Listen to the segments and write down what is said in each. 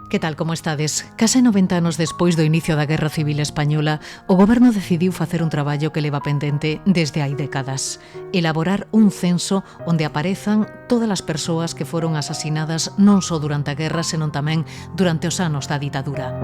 Que tal, como estades? Case 90 anos despois do inicio da Guerra Civil Española, o goberno decidiu facer un traballo que leva pendente desde hai décadas. Elaborar un censo onde aparezan todas as persoas que foron asasinadas non só durante a guerra, senón tamén durante os anos da ditadura.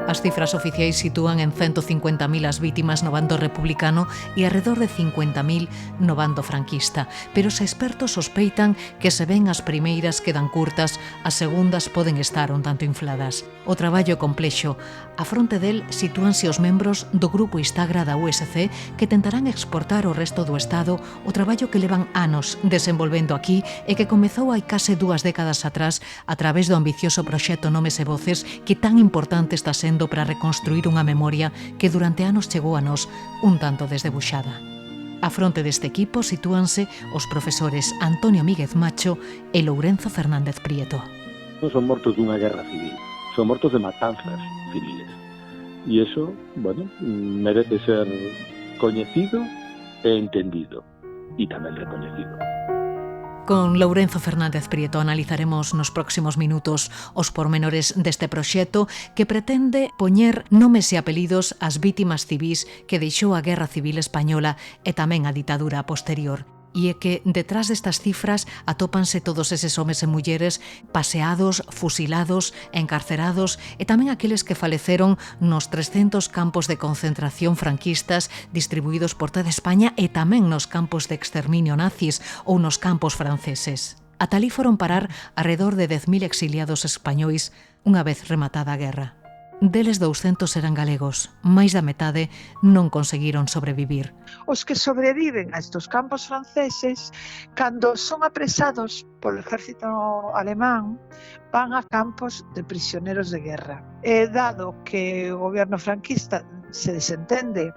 As cifras oficiais sitúan en 150.000 as vítimas no bando republicano e arredor de 50.000 no bando franquista, pero os expertos sospeitan que se ven as primeiras quedan curtas, as segundas poden estar un tanto infladas. O traballo é complexo. A fronte del sitúanse os membros do grupo Istagra da USC que tentarán exportar ao resto do Estado o traballo que levan anos desenvolvendo aquí e que comezou hai case 2 décadas atrás a través do ambicioso proxecto Nomes e Voces que tan importante está sendo para reconstruir unha memoria que durante anos chegou a nós un tanto desdebuxada. A fronte deste equipo sitúanse os profesores Antonio Míguez Macho e Lourenzo Fernández Prieto. Non son mortos dunha guerra civil, son mortos de matanzas civiles. E iso, merece ser coñecido e entendido, e tamén recoñecido. Con Lourenzo Fernández Prieto analizaremos nos próximos minutos os pormenores deste proxecto que pretende poñer nomes e apelidos ás vítimas civís que deixou a Guerra Civil Española e tamén a ditadura posterior. E é que detrás destas cifras atópanse todos eses homes e mulleres paseados, fusilados, encarcerados e tamén aqueles que faleceron nos 300 campos de concentración franquistas distribuídos por toda España e tamén nos campos de exterminio nazis ou nos campos franceses. Ata alí foron parar arredor de 10.000 exiliados españois unha vez rematada a guerra. Deles 200 eran galegos, máis da metade non conseguiron sobrevivir. Os que sobreviven a estos campos franceses, cando son apresados polo exército alemán, van a campos de prisioneros de guerra. E dado que o goberno franquista se desentende,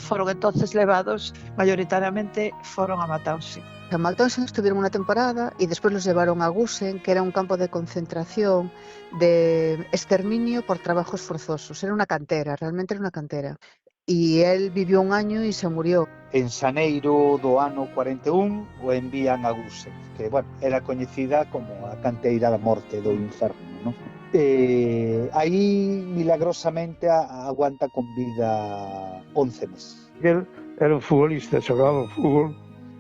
foron entonces levados, mayoritariamente foron a Mauthausen. En Mauthausen estuvieron unha temporada e despois los llevaron a Gusen, que era un campo de concentración de exterminio por trabajos forzosos. Era unha cantera, realmente era unha cantera. E él vivió un año e se murió. En xaneiro do ano 41 o envían a Gusen, que era coñecida como a canteira da morte do inferno, non? Aí milagrosamente aguanta con vida 11 meses. Él era un futbolista, xogaba fútbol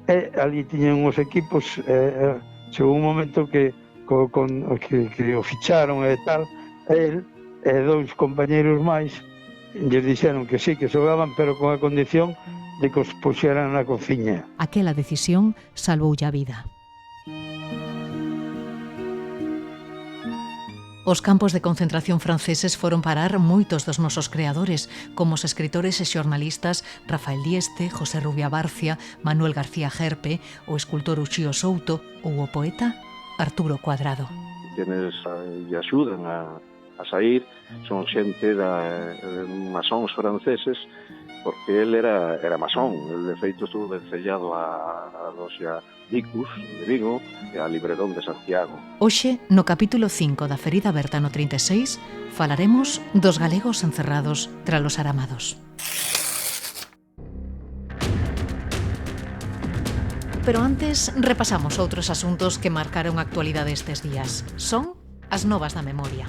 e ali tiñan os equipos, chegou un momento que o ficharon e tal, el e 2 compañeros máis lles dixeron que sí, que xogaban, pero con a condición de que os puxeran na cociña. Aquela decisión salvoulle a vida. Os campos de concentración franceses foron parar moitos dos nosos creadores, como os escritores e xornalistas Rafael Dieste, José Rubia Barcia, Manuel García Gerpe, o escultor Uxío Souto ou o poeta Arturo Cuadrado. Quienes lle axudan a sair son xente de masóns franceses, porque él era masón. El, de feito, estuvo vencellado a loxa Vicus de Vigo e a Libredón de Santiago. Hoxe, no capítulo 5 da Ferida Aberta no 36, falaremos dos galegos encerrados tras los aramados. Pero antes, repasamos outros asuntos que marcaron a actualidade estes días. Son as novas da memoria.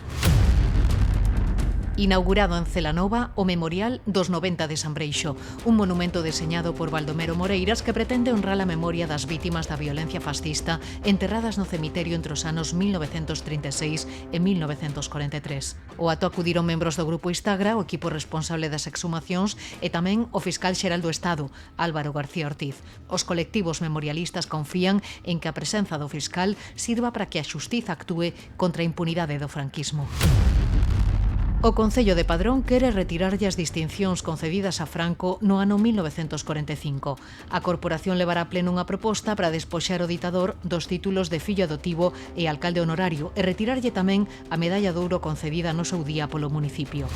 Inaugurado en Celanova o Memorial dos 90 de San Breixo, un monumento deseñado por Baldomero Moreiras que pretende honrar a memoria das vítimas da violencia fascista enterradas no cemiterio entre os anos 1936 e 1943. O acto acudiron membros do grupo Istagra, o equipo responsable das exhumacións e tamén o fiscal xeral do Estado, Álvaro García Ortiz. Os colectivos memorialistas confían en que a presenza do fiscal sirva para que a xustiza actúe contra a impunidade do franquismo. O Concello de Padrón quere retirarlle as distincións concedidas a Franco no ano 1945. A corporación levará a pleno unha proposta para despoxar o ditador dos títulos de fillo adotivo e alcalde honorario e retirarlle tamén a medalla de ouro concedida no seu día polo municipio.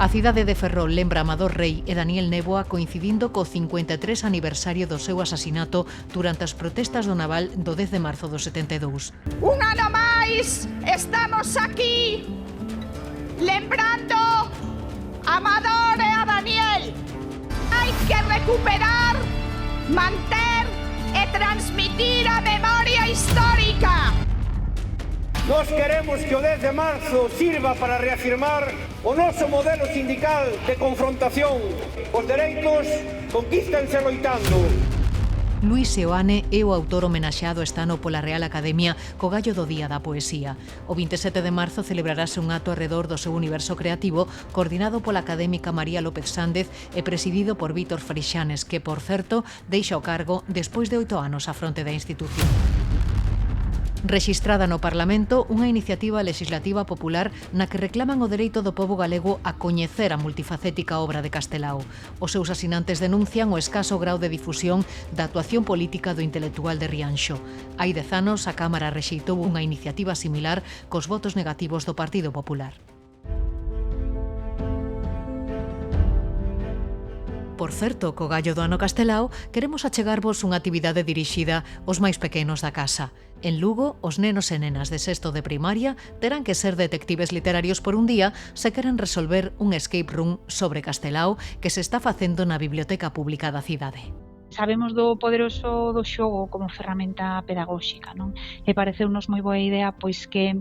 A cidade de Ferrol lembra a Amador Rei e Daniel Néboa coincidindo co 53 aniversario do seu asasinato durante as protestas do Naval do 10 de marzo do 72. Un ano máis estamos aquí lembrando a Amador e a Daniel. Hai que recuperar, manter e transmitir a memoria histórica. Nós queremos que o 10 de marzo sirva para reafirmar o noso modelo sindical de confrontación. Os dereitos conquístanse loitando. Luis Seoane é o autor homenaxeado este ano pola Real Academia co gallo do Día da Poesía. O 27 de marzo celebrarase un acto arredor do seu universo creativo coordinado pola académica María López Sández e presidido por Vítor Freixanes, que, por certo, deixa o cargo despois de 8 anos á fronte da institución. Rexistrada no Parlamento unha iniciativa legislativa popular na que reclaman o dereito do pobo galego a coñecer a multifacética obra de Castelao. Os seus asinantes denuncian o escaso grau de difusión da actuación política do intelectual de Rianxo. Hai 10 anos a Cámara rexeitou unha iniciativa similar cos votos negativos do Partido Popular. Por certo, co gallo do ano Castelao, queremos achegarvos unha actividade dirixida aos máis pequenos da casa. En Lugo, os nenos e nenas de sexto de primaria terán que ser detectives literarios por un día se queren resolver un escape room sobre Castelao que se está facendo na Biblioteca Pública da cidade. Sabemos do poderoso do xogo como ferramenta pedagóxica, non? E pareceunos moi boa idea pois que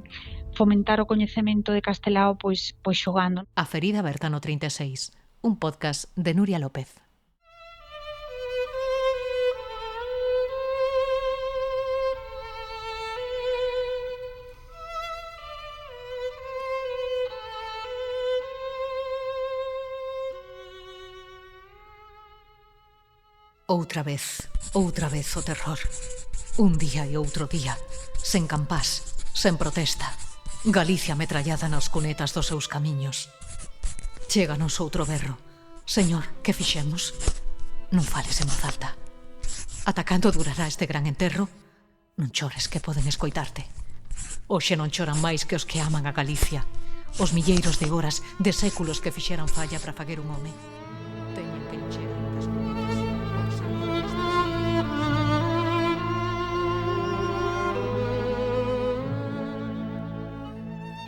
fomentar o coñecemento de Castelao pois xogando. A ferida aberta no 36. Un podcast de Nuria López. Outra vez o terror. Un día e outro día, sen campás, sen protesta. Galicia ametrallada nas cunetas dos seus camiños. Chéganos outro berro. Señor, que fixemos? Non fales en voz alta. Ata cando durará este gran enterro? Non chores que poden escoitarte. Hoxe non choran máis que os que aman a Galicia. Os milleiros de horas, de séculos que fixeran falla para faguer un home. Teñen que encher as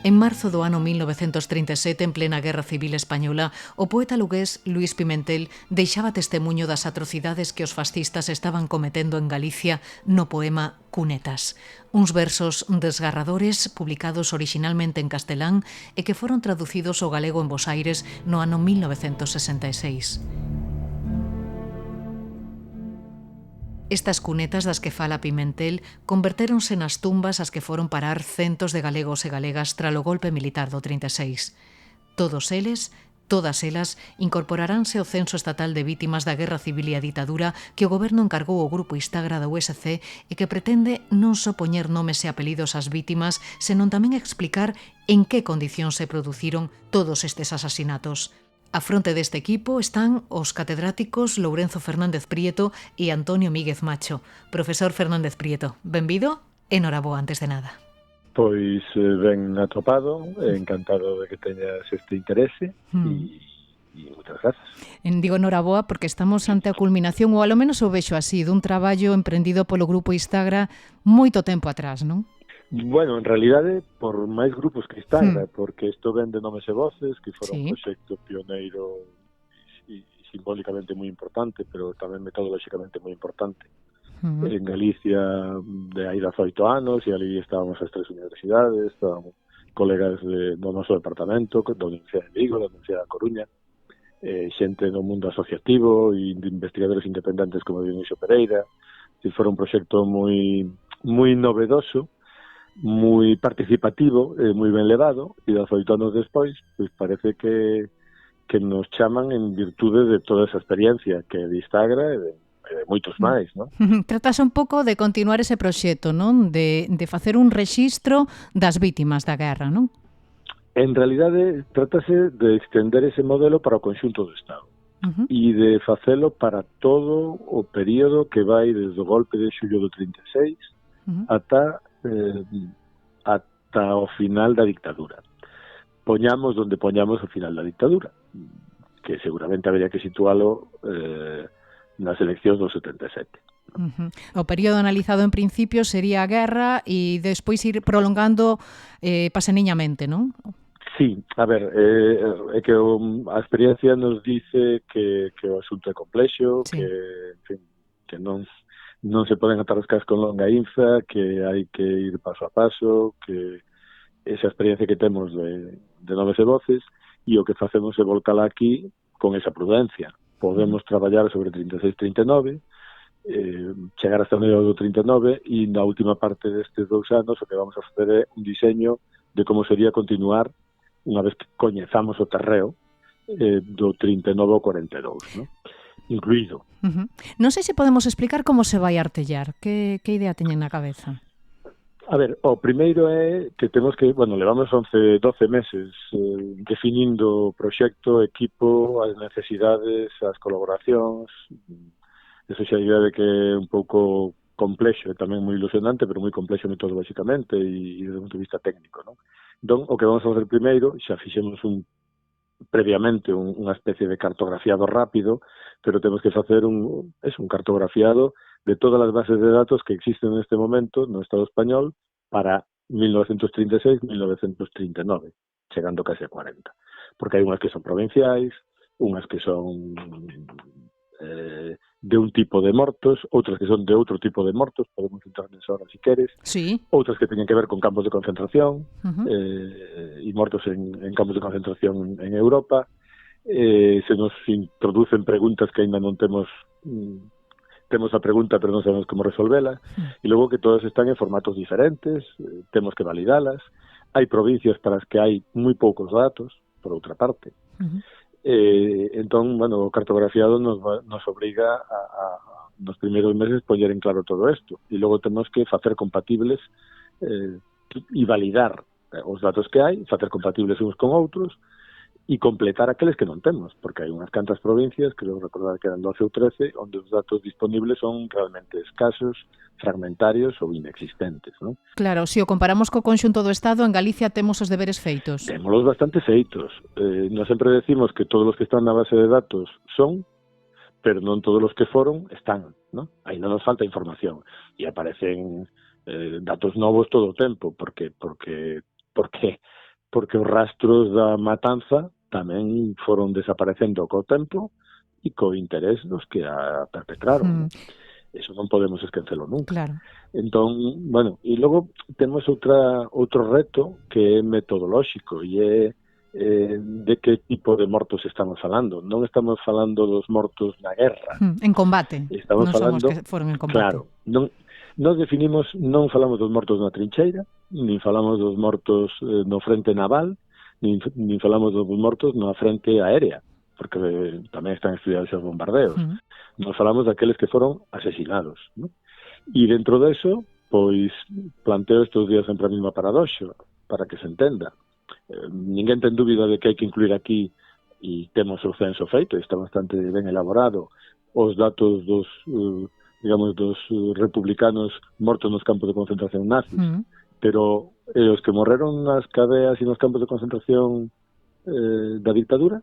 En marzo do ano 1937, en plena Guerra Civil Española, o poeta lugués Luis Pimentel deixaba testemuño das atrocidades que os fascistas estaban cometendo en Galicia no poema Cunetas. Uns versos desgarradores publicados orixinalmente en castelán e que foron traducidos ao galego en Bos Aires no ano 1966. Estas cunetas das que fala Pimentel convertéronse nas tumbas ás que foron parar centos de galegos e galegas tralo golpe militar do 36. Todos eles, todas elas, incorporaránse ao censo estatal de vítimas da Guerra Civil e a ditadura que o goberno encargou ao grupo Instagra da USC e que pretende non só poñer nomes e apelidos ás vítimas, senón tamén explicar en que condicións se produciron todos estes asasinatos. A fronte deste equipo están os catedráticos Lourenzo Fernández Prieto e Antonio Míguez Macho. Profesor Fernández Prieto, benvido e noraboa antes de nada. Pois ben atopado, encantado de que teñas este interese e moitas grazas. Digo noraboa porque estamos ante a culminación, ou alo menos o vexo así, dun traballo emprendido polo grupo Instagra moito tempo atrás, non? Bueno, en realidade, por máis grupos que Instagra, porque isto ven de Nomes e Voces, que fora un proxecto pioneiro e simbólicamente moi importante, pero tamén metodolóxicamente moi importante. En Galicia de aí 18 anos, e ali estábamos as 3 universidades, estábamos colegas do noso departamento, da Universidade de Vigo, da Universidade da Coruña, xente do mundo asociativo e de investigadores independentes como Dionisio Pereira. E fora un proxecto moi novedoso, moi participativo, moi ben levado, e 18 anos despois, pois parece que nos chaman en virtude de toda esa experiencia que é de Instagra e de moitos máis, non? Tratase un pouco de continuar ese proxecto, non? De facer un rexistro das vítimas da guerra, non? En realidade, trátase de extender ese modelo para o conxunto do Estado e de facelo para todo o período que vai desde o golpe de xullo do 36 ata o final da dictadura. Poñamos donde poñamos o final da dictadura, que seguramente habería que situalo nas eleccións do 77. O período analizado en principio sería a guerra e despois ir prolongando paseniñamente, non? Sí, a ver, é que a experiencia nos dice que o asunto é complexo, que, en fin, que non non se poden atar os cas con longaínza, que hai que ir paso a paso, que esa experiencia que temos de Noves e Voces, e o que facemos é volcala aquí con esa prudencia. Podemos traballar sobre 36-39, chegar hasta o medio do 39, e na última parte destes 2 anos o que vamos a facer é un diseño de como sería continuar unha vez que coñezamos o terreo do 39 ao 42, ¿no? Incluído. Non sei se podemos explicar como se vai artellar. Que idea teñen na cabeza? A ver, o primeiro é que temos que, levamos 12 meses definindo o proxecto, equipo, as necesidades, as colaboracións. Eso xa a idea de que é un pouco complexo, e tamén moi ilusionante, pero moi complexo metodolóxicamente e desde o punto de vista técnico, non? Entón, o que vamos a facer primeiro, xa fixemos previamente unha especie de cartografiado rápido, pero temos que facer un cartografiado de todas as bases de datos que existen neste momento no Estado español para 1936-1939, chegando case a 40. Porque hai unhas que son provinciais, unhas que son de un tipo de mortos, outras que son de outro tipo de mortos, podemos entrar nesa hora si queres, sí. Outras que teñen que ver con campos de concentración, e mortos en campos de concentración en Europa. Se nos introducen preguntas que ainda non temos a pregunta pero non sabemos como resolvela, e logo que todas están en formatos diferentes, temos que validalas. Hai provincias para as que hai moi poucos datos, por outra parte. Entón, o cartografiado nos obriga a nos primeiros meses poñer en claro todo isto, e logo temos que facer compatibles e validar os datos que hai, facer compatibles uns con outros e completar aqueles que non temos, porque hai unhas cantas provincias, creo recordar que eran 12 ou 13, onde os datos disponibles son realmente escasos, fragmentarios ou inexistentes, non? Claro, se o comparamos co conxunto do Estado, en Galicia temos os deberes feitos. Témolos bastante feitos. Nós sempre decimos que todos os que están na base de datos son, pero non todos os que foron están, non? Ainda nos falta información e aparecen datos novos todo o tempo, porque os rastros da matanza tamén foron desaparecendo co tempo e co interés dos que a perpetraron. Eso non podemos esquecelo nunca. Claro. Entón, e logo temos outro reto que é metodolóxico e é de que tipo de mortos estamos falando. Non estamos falando dos mortos na guerra. En combate. Estamos falando, son os que foron en combate. Claro. Non falamos dos mortos na trincheira, nin falamos dos mortos no frente naval, nin falamos dos mortos na frente aérea, porque tamén están estudiados os bombardeos. Nos falamos daqueles que foron asesinados, ¿no? E dentro deso, pois, planteo estes días sempre a mesma paradoxa, para que se entenda. Ninguén ten dúbida de que hai que incluir aquí, e temos o censo feito, está bastante ben elaborado, os datos dos republicanos mortos nos campos de concentración nazis, pero os que morreron nas cadeas e nos campos de concentración da dictadura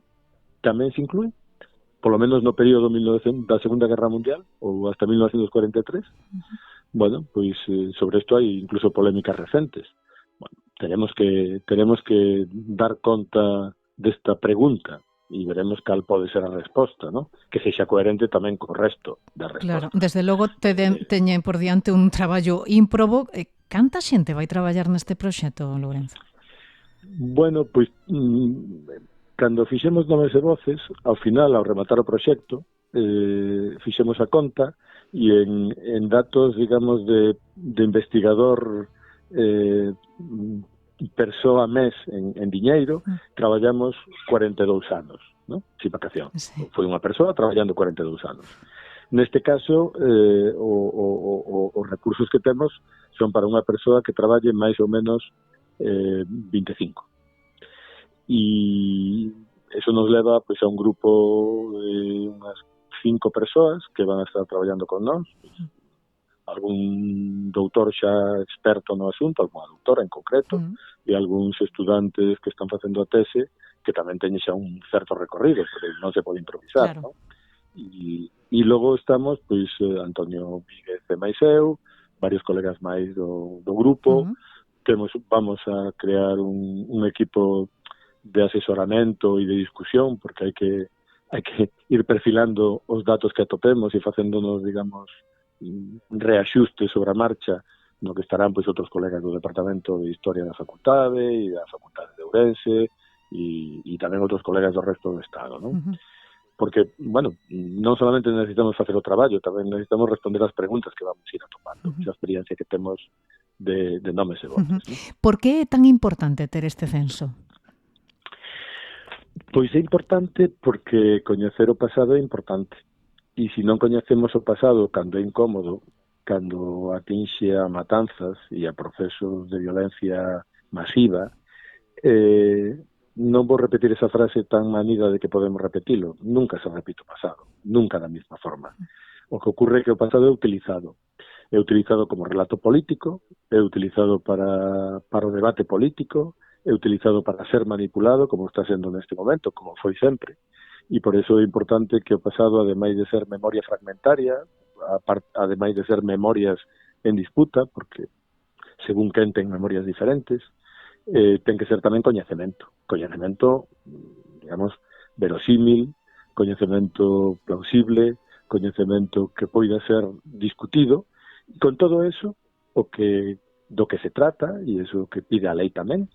tamén se inclúen, polo menos no período da Segunda Guerra Mundial ou hasta 1943. Pois sobre isto hai incluso polémicas recentes. Tenemos que dar conta desta pregunta e veremos cal pode ser a resposta, ¿no? Que sexa coherente tamén co resto da resposta. Claro, desde logo teñen por diante un traballo ímprobo. Canta xente vai traballar neste proxecto, Lourenzo? Pois cando fixemos Nomes e Voces, ao final, ao rematar o proxecto, fixemos a conta e en datos, digamos, de investigador persoa mes en diñeiro, traballamos 42 anos, ¿no? Sin vacación. Sí. Foi unha persoa traballando 42 anos. Neste caso, os recursos que temos son para unha persoa que traballe máis ou menos 25. E eso nos leva pois, a un grupo de unhas 5 persoas que van a estar traballando con nós, algún doutor xa experto no asunto, algunha doutora en concreto, e algúns estudantes que están facendo a tese que tamén teñen xa un certo recorrido, porque non se pode improvisar, claro. ¿No? E logo estamos, pois, Antonio Víguez e máis eu, varios colegas máis do grupo, vamos a crear un equipo de asesoramento e de discusión, porque hai que ir perfilando os datos que atopemos e facéndonos, digamos, reaxuste sobre a marcha no que estarán pois outros colegas do Departamento de Historia da Facultade e da Facultade de Ourense e tamén outros colegas do resto do Estado, non? Porque, bueno, non solamente necesitamos facer o traballo, tamén necesitamos responder as preguntas que vamos ir atopando, esa experiencia que temos de nomes e voces. ¿No? Por que é tan importante ter este censo? Pois é importante porque coñecer o pasado é importante. E se non coñecemos o pasado cando é incómodo, cando atinxe a matanzas e a procesos de violencia masiva, non vou repetir esa frase tan manida de que podemos repetilo. Nunca se repite o pasado, nunca da mesma forma. O que ocurre é que o pasado é utilizado. É utilizado como relato político, é utilizado para o debate político, é utilizado para ser manipulado, como está sendo neste momento, como foi sempre. E por iso é importante que o pasado, ademais de ser memoria fragmentaria, ademais de ser memorias en disputa, porque según quen ten memorias diferentes, ten que ser tamén coñecemento, digamos, verosímil, coñecemento plausible, coñecemento que poida ser discutido, e con todo eso, do que se trata, e iso que pide a lei tamén,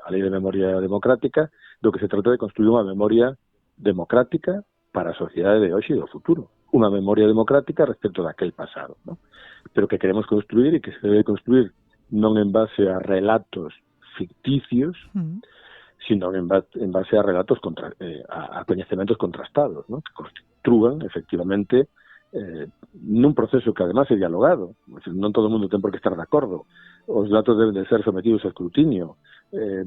a lei de memoria democrática, do que se trata de construir unha memoria democrática para a sociedade de hoxe e do futuro, unha memoria democrática respecto daquel pasado, ¿no? Pero que queremos construir e que se debe construir non en base a relatos ficticios, sino en base a relatos a coñecementos contrastados, ¿no? Que construan, efectivamente, nun proceso que además é dialogado. Non todo o mundo ten por que estar de acordo. Os datos deben de ser sometidos a escrutinio,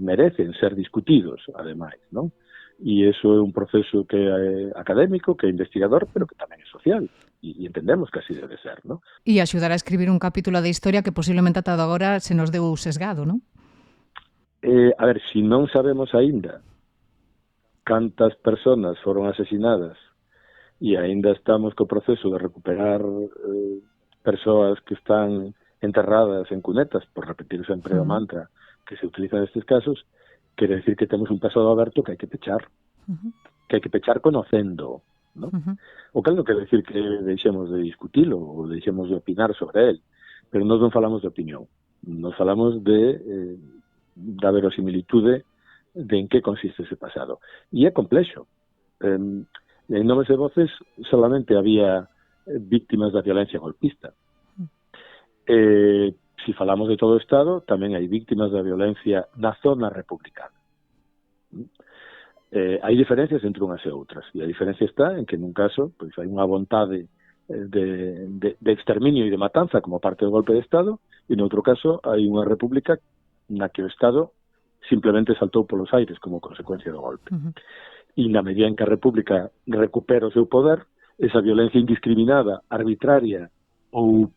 merecen ser discutidos, ademais, ¿no? E iso é un proceso que é académico, que é investigador, pero que tamén é social. E entendemos que así debe ser, ¿no? E axudar a escribir un capítulo de historia que posiblemente ata agora se nos deu sesgado, ¿no? A ver, se non sabemos aínda cantas persoas foron asesinadas e aínda estamos co proceso de recuperar persoas que están enterradas en cunetas, por repetir sempre o mantra que se utiliza nestes casos, quere decir que temos un pasado aberto que hai que pechar, que hai que pechar conocendo, ¿no? O cal non quere decir que deixemos de discutilo ou deixemos de opinar sobre él, pero nós non falamos de opinión, nos falamos da verosimilitude de en que consiste ese pasado. E é complexo. En Nomes e Voces solamente había víctimas da violencia golpista. Se falamos de todo o Estado, tamén hai víctimas da violencia na zona republicana. Hai diferencias entre unhas e outras, e a diferencia está en que nun caso pois hai unha vontade de exterminio e de matanza como parte do golpe de Estado, e no outro caso hai unha república na que o Estado simplemente saltou polos aires como consecuencia do golpe. E na medida en que a república recupera o seu poder, esa violencia indiscriminada, arbitraria ou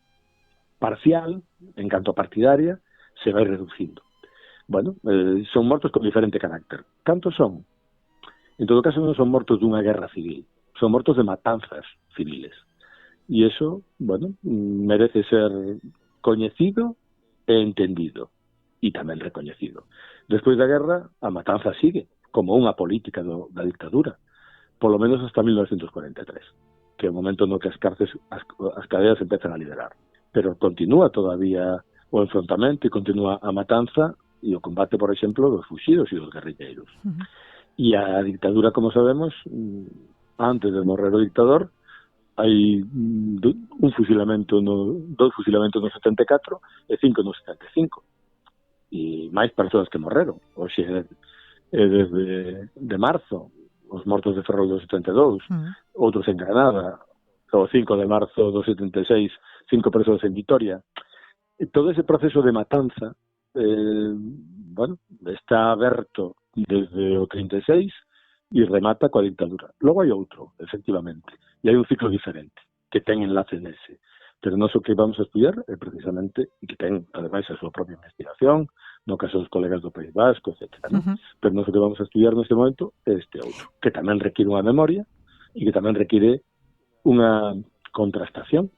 parcial, en canto a partidaria, se vai reducindo. Bueno, son mortos con diferente carácter. Cantos son? En todo caso non son mortos dunha guerra civil, son mortos de matanzas civiles. E iso, bueno, merece ser coñecido e entendido, e tamén recoñecido. Despois da guerra, a matanza sigue, como unha política da dictadura, polo menos hasta 1943, que é o momento no que as cadeas empezan a liderar. Pero continúa todavía o enfrontamento e continúa a matanza e o combate, por exemplo, dos fuxidos e dos guerrilleiros. E a dictadura, como sabemos, antes de morrer o dictador, hai dos fusilamentos no 74 e 5 no 75. E máis persoas que morreron. Oxe, desde de marzo, os mortos de Ferrol do 72, outros en Granada, o 5 de marzo do 76, 5 persoas en Vitoria. E todo ese proceso de matanza, bueno, está aberto desde o 36 e remata coa dictadura. Logo hai outro, efectivamente, e hai un ciclo diferente, que ten enlace nese. Pero non o que vamos a estudiar é precisamente, e que ten, ademais, a súa propia investigación, no caso dos colegas do País Vasco, etc. ¿no? Pero non o que vamos a estudiar neste momento é este outro, que tamén require unha memoria e que tamén require unha contrastación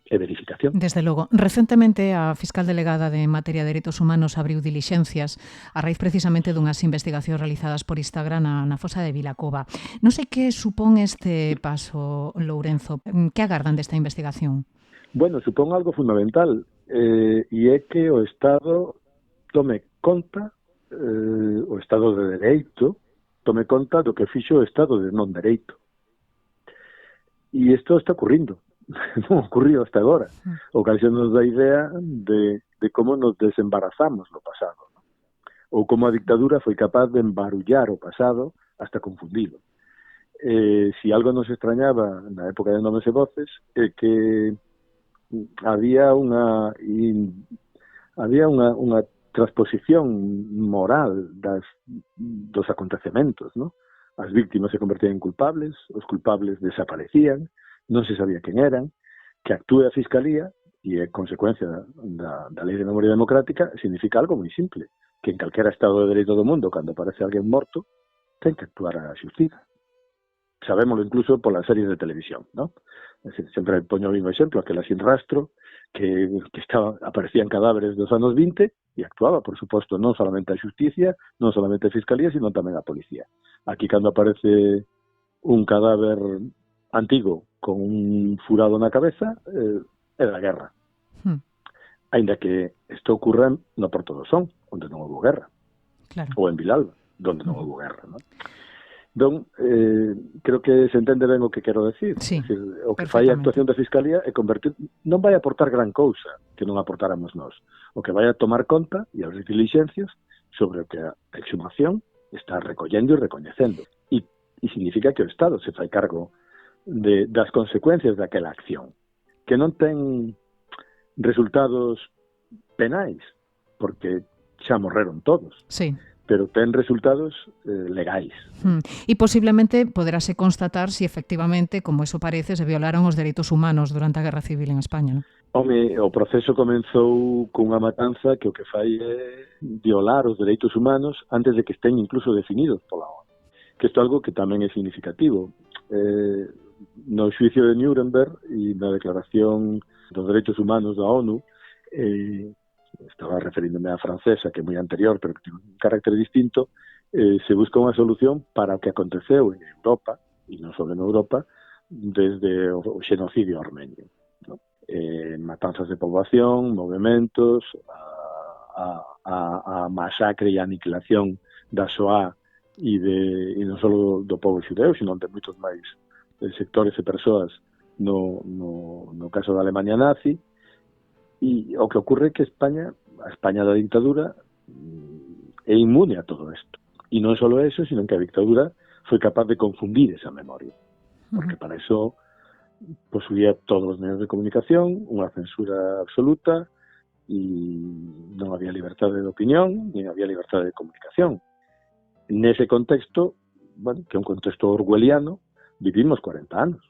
e verificación. Desde logo. Recentemente, a fiscal delegada de materia de dereitos humanos abriu dilixencias a raíz precisamente dunhas investigacións realizadas por Instagram na fosa de Vilacova. Non sei que supón este paso, Lourenzo. Que agardan desta investigación? Bueno, supón algo fundamental, e é que o Estado tome conta, o Estado de Dereito, tome conta do que fixo o Estado de non dereito. E isto está ocurrindo. Non ocurriu hasta agora. O cal xa nos dá idea de como nos desembarazamos no pasado, ¿no? Ou como a dictadura foi capaz de embarullar o pasado hasta confundilo. Si algo nos extrañaba na época de Nomes e Voces é que había unha transposición moral dos acontecementos, ¿no? As víctimas se convertían en culpables, os culpables desaparecían, non se sabía quen eran, que actúe a Fiscalía, e é consecuencia da Lei de Memoria Democrática, significa algo moi simple, que en calquera Estado de Dereito do mundo, cando aparece alguén morto, ten que actuar a xustiza. Sabémoslo incluso polas series de televisión, ¿no? Sempre poño o mismo exemplo, aquela Sin Rastro, que aparecían cadáveres dos anos 20 e actuaba, por suposto, non solamente a xusticia, non solamente a Fiscalía, sino tamén a policía. Aquí, cando aparece un cadáver antigo con un furado na cabeza, é da guerra. Ainda que isto ocurra no Porto do Son, onde non houve guerra. Claro. Ou en Vilalba, onde non houve guerra, ¿no? Entón, creo que se entende ben o que quero decir. Sí, decir, o que fai a actuación da Fiscalía é convertir, non vai aportar gran cousa que non aportáramos nós. O que vai a tomar conta e as diligencias sobre o que a exhumación está recollendo e recoñecendo. E significa que o Estado se fai cargo das consecuencias daquela acción, que non ten resultados penais, porque xa morreron todos. Sí. Pero ten resultados legais. E posiblemente poderase constatar si efectivamente, como eso parece, se violaron os dereitos humanos durante a Guerra Civil en España, non? Home, o proceso comenzou cunha matanza que o que fai é violar os dereitos humanos antes de que estén incluso definidos pola ONU. Que isto é algo que tamén é significativo. No xuicio de Nuremberg e na Declaración dos Dereitos Humanos da ONU, estaba referíndome á francesa, que é moi anterior, pero que ten un carácter distinto, se busca unha solución para o que aconteceu en Europa, e non só en Europa, desde o xenocidio armenio, ¿no? Matanzas de poboación, movimentos, a masacre e a aniquilación da Shoah e non só do povo xudeu, sino de moitos máis sectores e persoas no caso da Alemania nazi. E o que ocurre é que a España da dictadura é inmune a todo isto. E non só eso, sino que a dictadura foi capaz de confundir esa memoria. Porque para eso posuía todos os medios de comunicación, unha censura absoluta, e non había liberdade de opinión, nin había liberdade de comunicación. Nese contexto, bueno, que é un contexto orwelliano, vivimos 40 anos.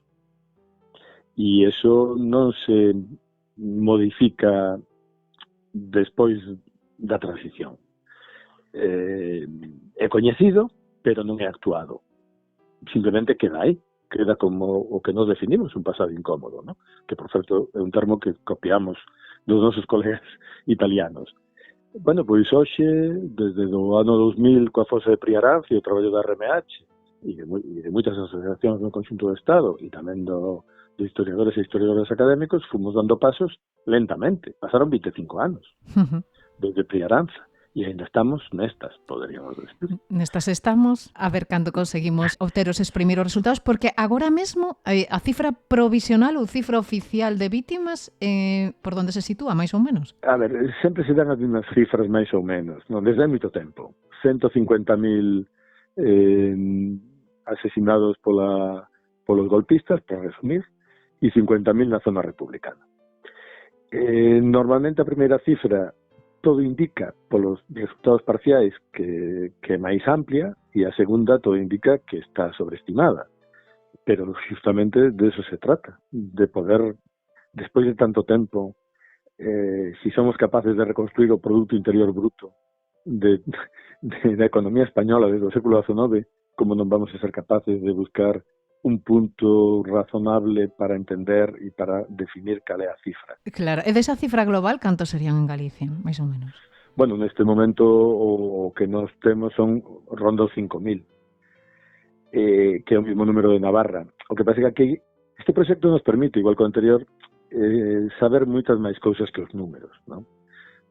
E eso non se modifica despois da transición. É coñecido, pero non é actuado. Simplemente queda aí, queda como o que nos definimos, un pasado incómodo, ¿no? Que, por certo, é un termo que copiamos dos nosos colegas italianos. Bueno, pois hoxe, desde o ano 2000, coa fosa de Priarancio, o traballo da RMH e de moitas asociacións no conxunto do Estado e tamén de historiadores e historiadores académicos, fomos dando pasos lentamente. Pasaron 25 anos desde Priaranza e ainda estamos nestas, poderíamos decir. Nestas estamos, a ver cando conseguimos obter os primeiros resultados, porque agora mesmo a cifra provisional ou cifra oficial de vítimas, por onde se sitúa, máis ou menos? A ver, sempre se dan as mesmas cifras máis ou menos, non? Desde hai moito tempo. 150.000 asesinados polos golpistas, por resumir, e 50.000 na zona republicana. Normalmente a primeira cifra todo indica polos resultados parciais que é máis amplia e a segunda todo indica que está sobreestimada. Pero justamente de eso se trata, de poder, despois de tanto tempo, si somos capaces de reconstruir o Producto Interior Bruto da economía española desde o século XIX, como non vamos a ser capaces de buscar un punto razonable para entender e para definir cal é a cifra. Claro, e desa cifra global, cantos serían en Galicia, máis ou menos? Bueno, neste momento o que nós temos son ronda os 5.000, que é o mesmo número de Navarra. O que pasa é que aquí este proxecto nos permite, igual que o anterior, saber moitas máis cousas que os números, non?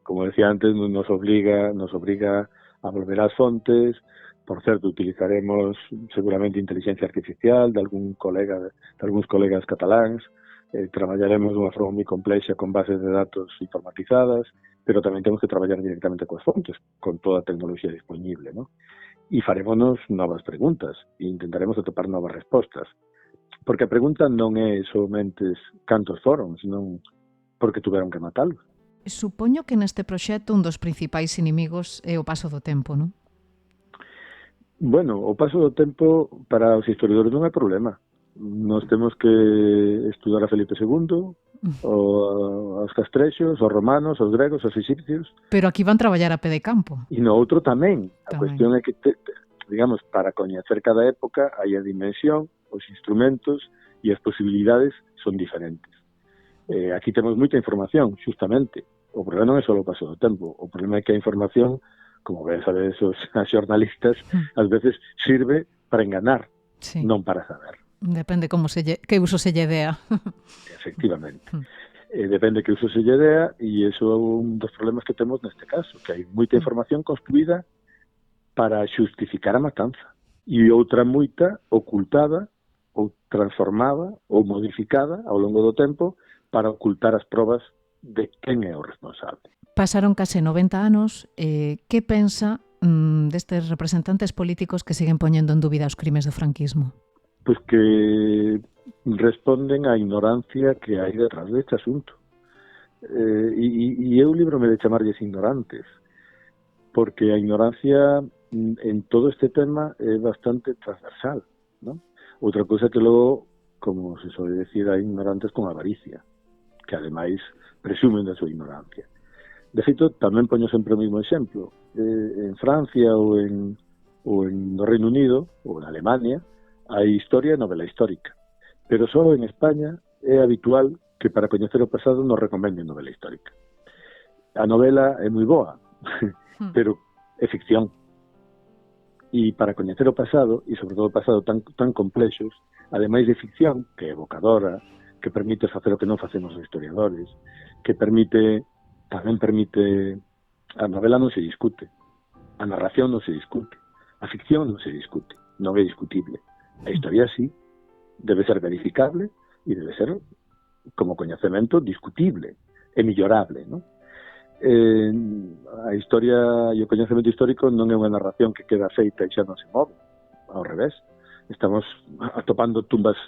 Como decía antes, nos obriga a volver ás fontes. Por certo, utilizaremos seguramente inteligencia artificial de algúns colegas cataláns, traballaremos dunha forma moi complexa con bases de datos informatizadas, pero tamén temos que traballar directamente coas fontes, con toda a tecnoloxía disponible, ¿no? E farémonos novas preguntas e intentaremos atopar novas respostas. Porque a pregunta non é somente cantos foron, senón porque tuveron que matalos. Supoño que neste proxecto un dos principais inimigos é o paso do tempo, non? Bueno, o paso do tempo para os historiadores non é problema. Nós temos que estudar a Felipe II, os castrexos, os romanos, os gregos, os egipcios. Pero aquí van traballar a pé de campo. E no outro tamén. A cuestión é que, digamos, para coñecer cada época hai a dimensión, os instrumentos e as posibilidades son diferentes. Aquí temos moita información, justamente. O problema non é só o paso do tempo. O problema é que a información, como ben sabedes os xornalistas, ás veces sirve para enganar, non para saber. Depende que uso se lle dea. Efectivamente. Depende que uso se lle dea, e iso é un dos problemas que temos neste caso, que hai moita información construída para xustificar a matanza, e outra moita ocultada, ou transformada, ou modificada ao longo do tempo para ocultar as probas de quen é o responsable. Pasaron case 90 anos. Que pensa destes representantes políticos que siguen poñendo en dúbida os crimes do franquismo? Pois que responden á ignorancia que hai detrás deste asunto. E eu librome de chamarlles ignorantes, porque a ignorancia en todo este tema é bastante transversal, ¿no? Outra cousa que logo, como se suele decir, hai ignorantes con avaricia, que ademais presumen da súa ignorancia. De feito, tamén poño sempre o mesmo exemplo. En Francia ou no Reino Unido ou en Alemania hai historia e novela histórica. Pero só en España é habitual que para coñecer o pasado nos recomenden novela histórica. A novela é moi boa, pero é ficción. E para coñecer o pasado, e sobre todo o pasado tan complexos, ademais de ficción, que é evocadora, que permite facer o que non facemos os historiadores, que tamén permite, a novela non se discute, a narración non se discute, a ficción non se discute, non é discutible. A historia sí, debe ser verificable e debe ser, como coñecemento, discutible e millorable, non? A historia e o coñecemento histórico non é unha narración que queda feita e xa non se move, ao revés. Estamos atopando tumbas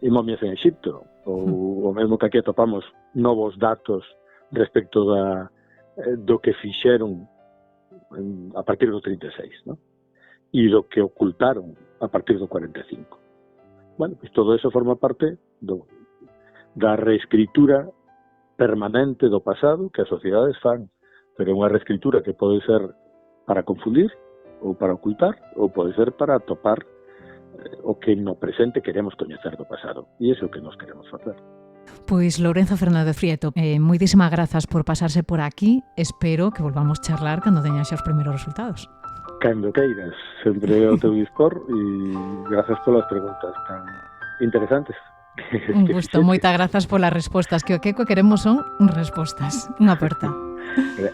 e momias en Egipto, ou o mesmo que aquí atopamos novos datos respecto do que fixeron a partir do 36, ¿no? E do que ocultaron a partir do 45. Bueno, pues todo eso forma parte da reescritura permanente do pasado que as sociedades fan, pero é unha reescritura que pode ser para confundir ou para ocultar, ou pode ser para atopar o que no presente queremos coñecer do pasado, e iso é o que nos queremos facer. Pois Lourenzo Fernández Frieto, moitísimas grazas por pasarse por aquí. Espero que volvamos charlar cando teñas os primeiros resultados. Cando queiras, sempre ao teu dispor, e grazas polas preguntas tan interesantes. Un gusto, moitas grazas polas respostas, que o que queremos son respostas. Unha aperta.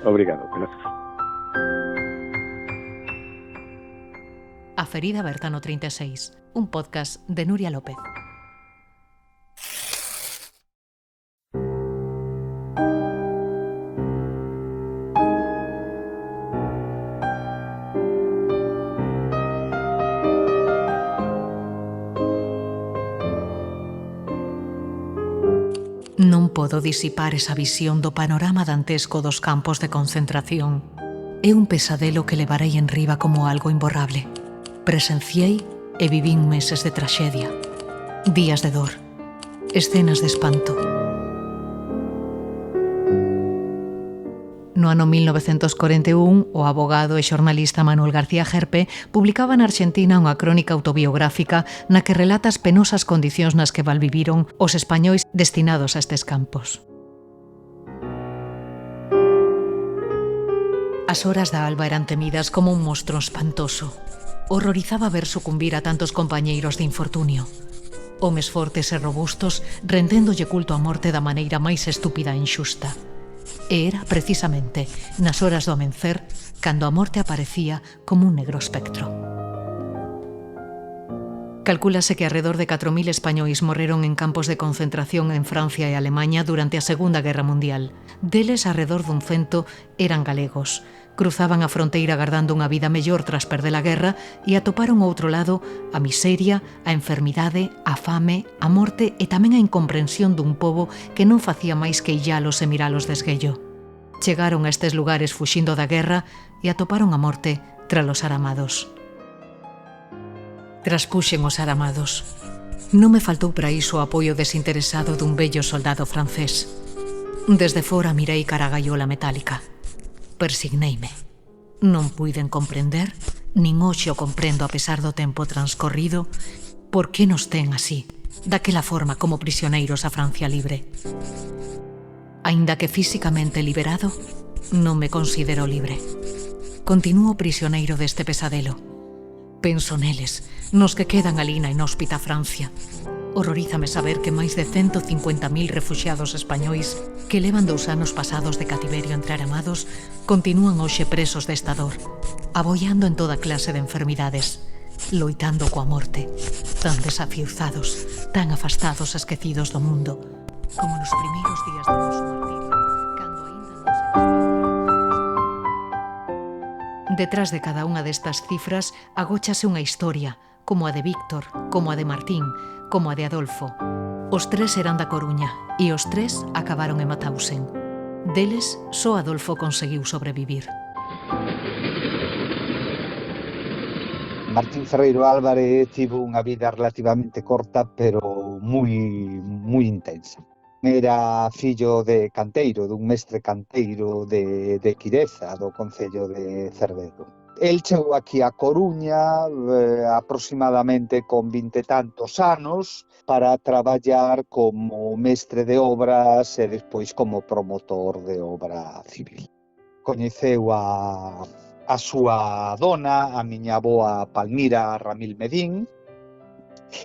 Obrigado, grazas. A ferida aberta no 36, un podcast de Nuria López. Non podo disipar esa visión do panorama dantesco dos campos de concentración. É un pesadelo que levarei en riba como algo imborrable. Presenciei e vivín meses de traxedia, días de dor, escenas de espanto. No no ano 1941, o abogado e xornalista Manuel García Gerpe publicaba na Argentina unha crónica autobiográfica na que relata as penosas condicións nas que valviviron os españois destinados a estes campos. As horas da alba eran temidas como un monstro espantoso. Horrorizaba ver sucumbir a tantos compañeiros de infortunio. Homes fortes e robustos rendéndolle culto á morte da maneira máis estúpida e inxusta. E era, precisamente, nas horas do amencer, cando a morte aparecía como un negro espectro. Calcúlase que arredor de 4.000 españois morreron en campos de concentración en Francia e Alemaña durante a Segunda Guerra Mundial. Deles, arredor dun 100 eran galegos. Cruzaban a fronteira agardando unha vida mellor tras perder a guerra e atoparon ao outro lado a miseria, a enfermidade, a fame, a morte e tamén a incomprensión dun pobo que non facía máis que illalos e miralos de esguello. Chegaron a estes lugares fuxindo da guerra e atoparon a morte tras os aramados. Traspuxen os aramados. Non me faltou para iso o apoio desinteresado dun bello soldado francés. Desde fora mirei cara a gaiola metálica. Persigneime. Non puiden comprender, nin hoxe o comprendo a pesar do tempo transcorrido, por que nos ten así, daquela forma como prisioneiros a Francia libre. Aínda que físicamente liberado, non me considero libre. Continúo prisioneiro deste pesadelo. Penso neles, nos que quedan ali na inhóspita Francia. Horrorízame saber que máis de 150.000 refuxiados españois que levan 2 anos pasados de cativerio entre aramados continúan hoxe presos desta dor, aboiando en toda clase de enfermidades, loitando coa morte, tan desafiuzados, tan afastados e esquecidos do mundo, como nos primeiros días do noso martirio, cando aínda non se... Detrás de cada unha destas cifras agóchase unha historia, como a de Víctor, como a de Martín, como a de Adolfo. Os 3 eran da Coruña e os 3 acabaron en Mauthausen. Deles, só Adolfo conseguiu sobrevivir. Martín Ferreiro Álvarez tivo unha vida relativamente corta, pero moi intensa. Era fillo de canteiro, dun mestre canteiro de Quireza, do concello de Cervedo. El chegou aquí a Coruña aproximadamente con 20 e tantos anos para traballar como mestre de obras e despois como promotor de obra civil. Coñeceu a súa dona, a miña avoa Palmira Ramil Medín,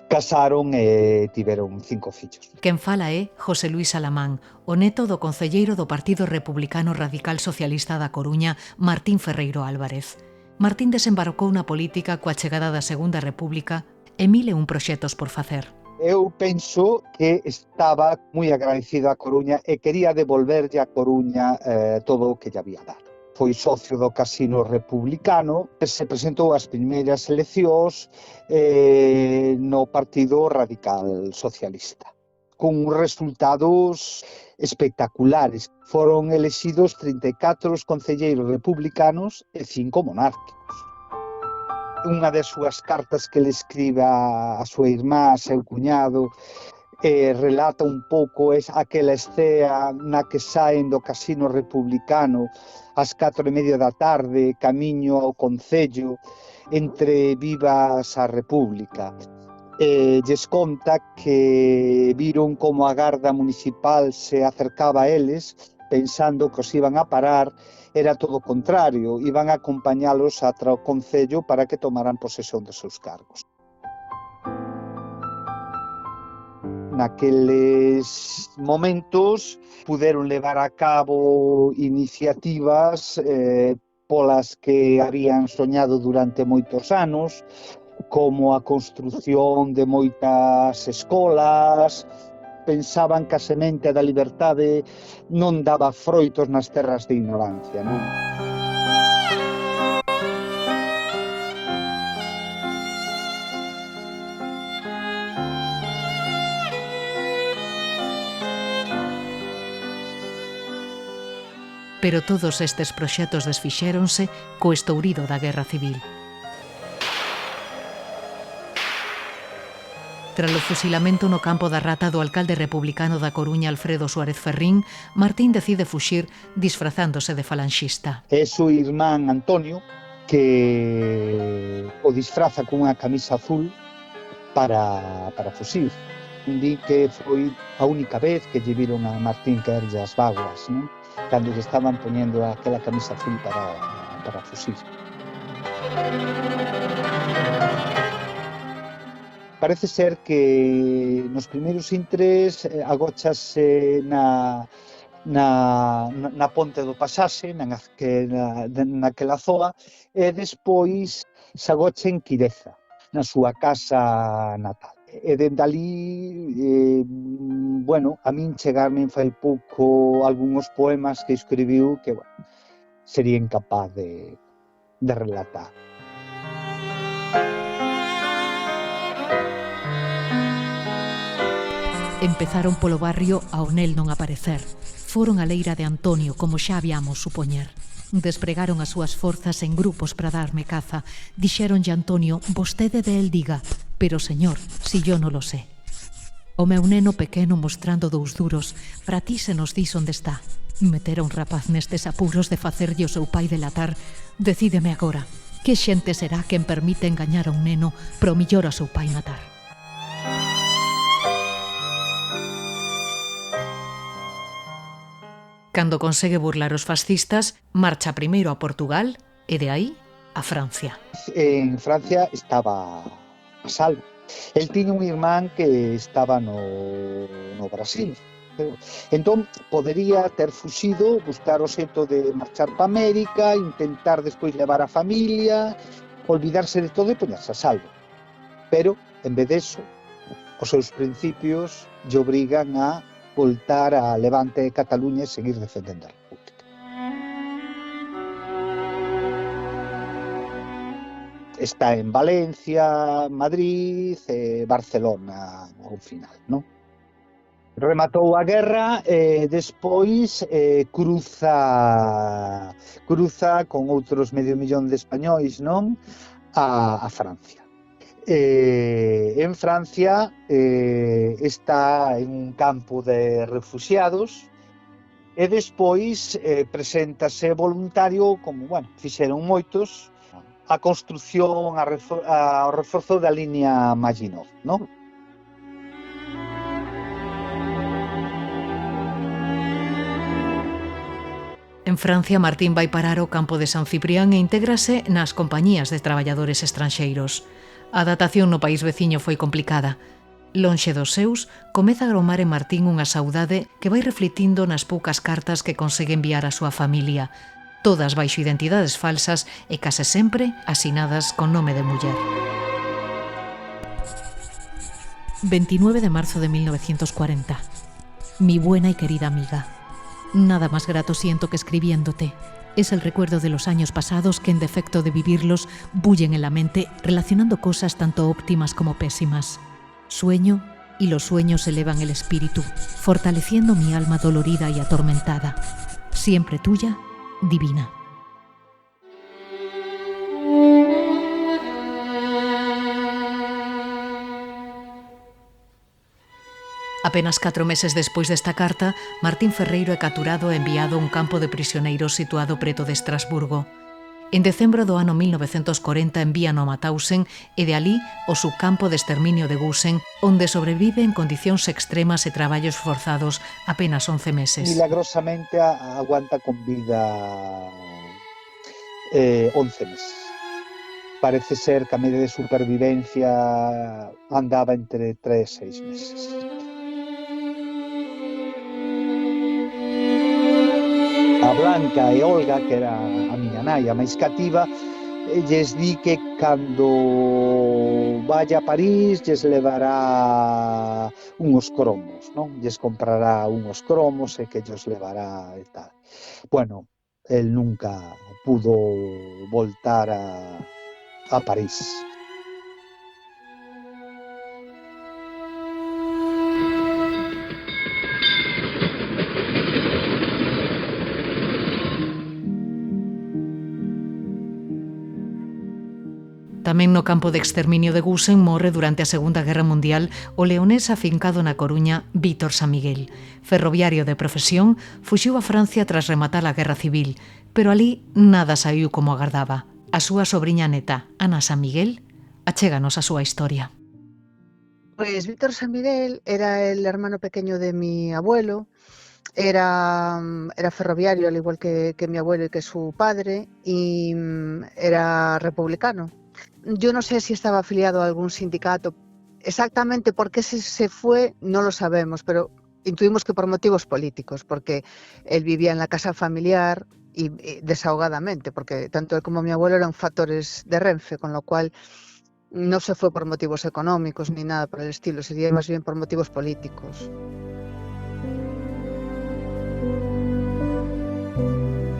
casaron e tiveron 5 fillos. Quen fala é José Luis Alamán, o neto do concelleiro do Partido Republicano Radical Socialista da Coruña, Martín Ferreiro Álvarez. Martín desembarcou na política coa chegada da Segunda República e 1001 proxectos por facer. Eu penso que estaba moi agradecido a Coruña e quería devolverlle a Coruña todo o que lle había dado. Foi socio do Casino Republicano e se presentou ás primeiras eleccións no Partido Radical Socialista, con resultados espectaculares. Foron elexidos 34 concelleiros republicanos e 5 monárquicos. Unha das súas cartas que le escribe a súa irmá, a seu cuñado, relata un pouco aquela escena na que saen do Casino Republicano ás 4:30 da tarde, camiño ao concello, entre vivas a República. Lles conta que viron como a Garda Municipal se acercaba a eles, pensando que os iban a parar. Era todo o contrario, iban a acompañalos ata o concello para que tomaran posesión dos seus cargos. Naqueles momentos puderon levar a cabo iniciativas polas que habían soñado durante moitos anos, como a construción de moitas escolas. Pensaban que a semente da liberdade non daba froitos nas terras de ignorancia, non? Pero todos estes proxectos desfixéronse co estourido da Guerra Civil. Tras o fusilamento no campo da Rata do alcalde republicano da Coruña Alfredo Suárez Ferrín, Martín decide fuxir disfrazándose de falanxista. É o irmán Antonio que o disfraza con unha camisa azul para fuxir. Di que foi a única vez que lle viron a Martín caerlle as vaguas, non? Cando lle estaban poñendo aquela camisa azul para fuxir. Parece ser que nos primeiros intres agóchase na ponte do Pasaxe, naquela zoa, e despois se agocha en Quireza, na súa casa natal. E dende ali, a min chegarme fai pouco algúns poemas que escribiu que, sería incapaz de relatar. Empezaron polo barrio ao nel non aparecer. Foron á leira de Antonio, como xa habíamos supoñer. Despregaron as súas forzas en grupos para darme caza. Dixéronlle a Antonio, vostede de él diga, pero señor, si yo non lo sé. O meu neno pequeno mostrando dous duros, para ti se nos dis onde está. Meter a un rapaz nestes apuros de facerlle o seu pai delatar, decídeme agora, que xente será quen permite engañar a un neno pro millor a seu pai matar? Cando consegue burlar os fascistas, marcha primeiro a Portugal e de aí a Francia. En Francia estaba a salvo. El tiña un irmán que estaba no Brasil. Entón, podería ter fuxido, buscar o xeito de marchar para América, intentar despois levar a familia, olvidarse de todo e poñerse a salvo. Pero, en vez deso, os seus principios lle obrigan a voltar a Levante de Cataluña e seguir defendendo a República. Está en Valencia, Madrid e Barcelona ao final, non? Rematou a guerra e despois cruza con outros medio millón de españois, non? A Francia. En Francia está en un campo de refugiados e despois preséntase voluntario, como, fixeron moitos, a construción, ao reforzo da liña Maginot, non? En Francia, Martín vai parar ao campo de San Ciprián e intégrase nas compañías de traballadores estranxeiros. A adaptación no país veciño foi complicada. Lonxe dos seus, comeza a gromar en Martín unha saudade que vai refletindo nas poucas cartas que consegue enviar á súa familia, todas baixo identidades falsas e case sempre asinadas con nome de muller. 29 de marzo de 1940. Mi buena y querida amiga. Nada más grato siento que escribiéndote. Es el recuerdo de los años pasados que, en defecto de vivirlos, bullen en la mente, relacionando cosas tanto óptimas como pésimas. Sueño, y los sueños elevan el espíritu, fortaleciendo mi alma dolorida y atormentada. Siempre tuya, Divina. Apenas 4 meses despois desta carta, Martín Ferreiro é capturado e enviado a un campo de prisioneiros situado preto de Estrasburgo. En decembro do ano 1940 envían a Mauthausen e de alí ao subcampo de exterminio de Gusen, onde sobrevive en condicións extremas e traballos forzados apenas 11 meses. Milagrosamente aguanta con vida 11 meses. Parece ser que a media de supervivencia andaba entre 3 e 6 meses. A Blanca e Olga, que era a miña nai, a máis cativa, lles di que cando vaya a París lles levará unhos cromos, non? Lles comprará unhos cromos e que lles levará e tal. Bueno, el nunca pudo voltar a París. Tamén no campo de exterminio de Gusen morre durante a Segunda Guerra Mundial o leonés afincado na Coruña Vítor San Miguel. Ferroviario de profesión, fuxiu a Francia tras rematar a Guerra Civil, pero ali nada saiu como agardaba. A súa sobriña neta, Ana San Miguel, achéganos a súa historia. Pues Vítor San Miguel era el hermano pequeño de mi abuelo. Era ferroviario, al igual que mi abuelo y que su padre, y era republicano. Yo no sé si estaba afiliado a algún sindicato. Exactamente por qué se fue no lo sabemos, pero intuimos que por motivos políticos, porque él vivía en la casa familiar y desahogadamente, porque tanto él como mi abuelo eran factores de Renfe, con lo cual no se fue por motivos económicos ni nada por el estilo, sería más bien por motivos políticos.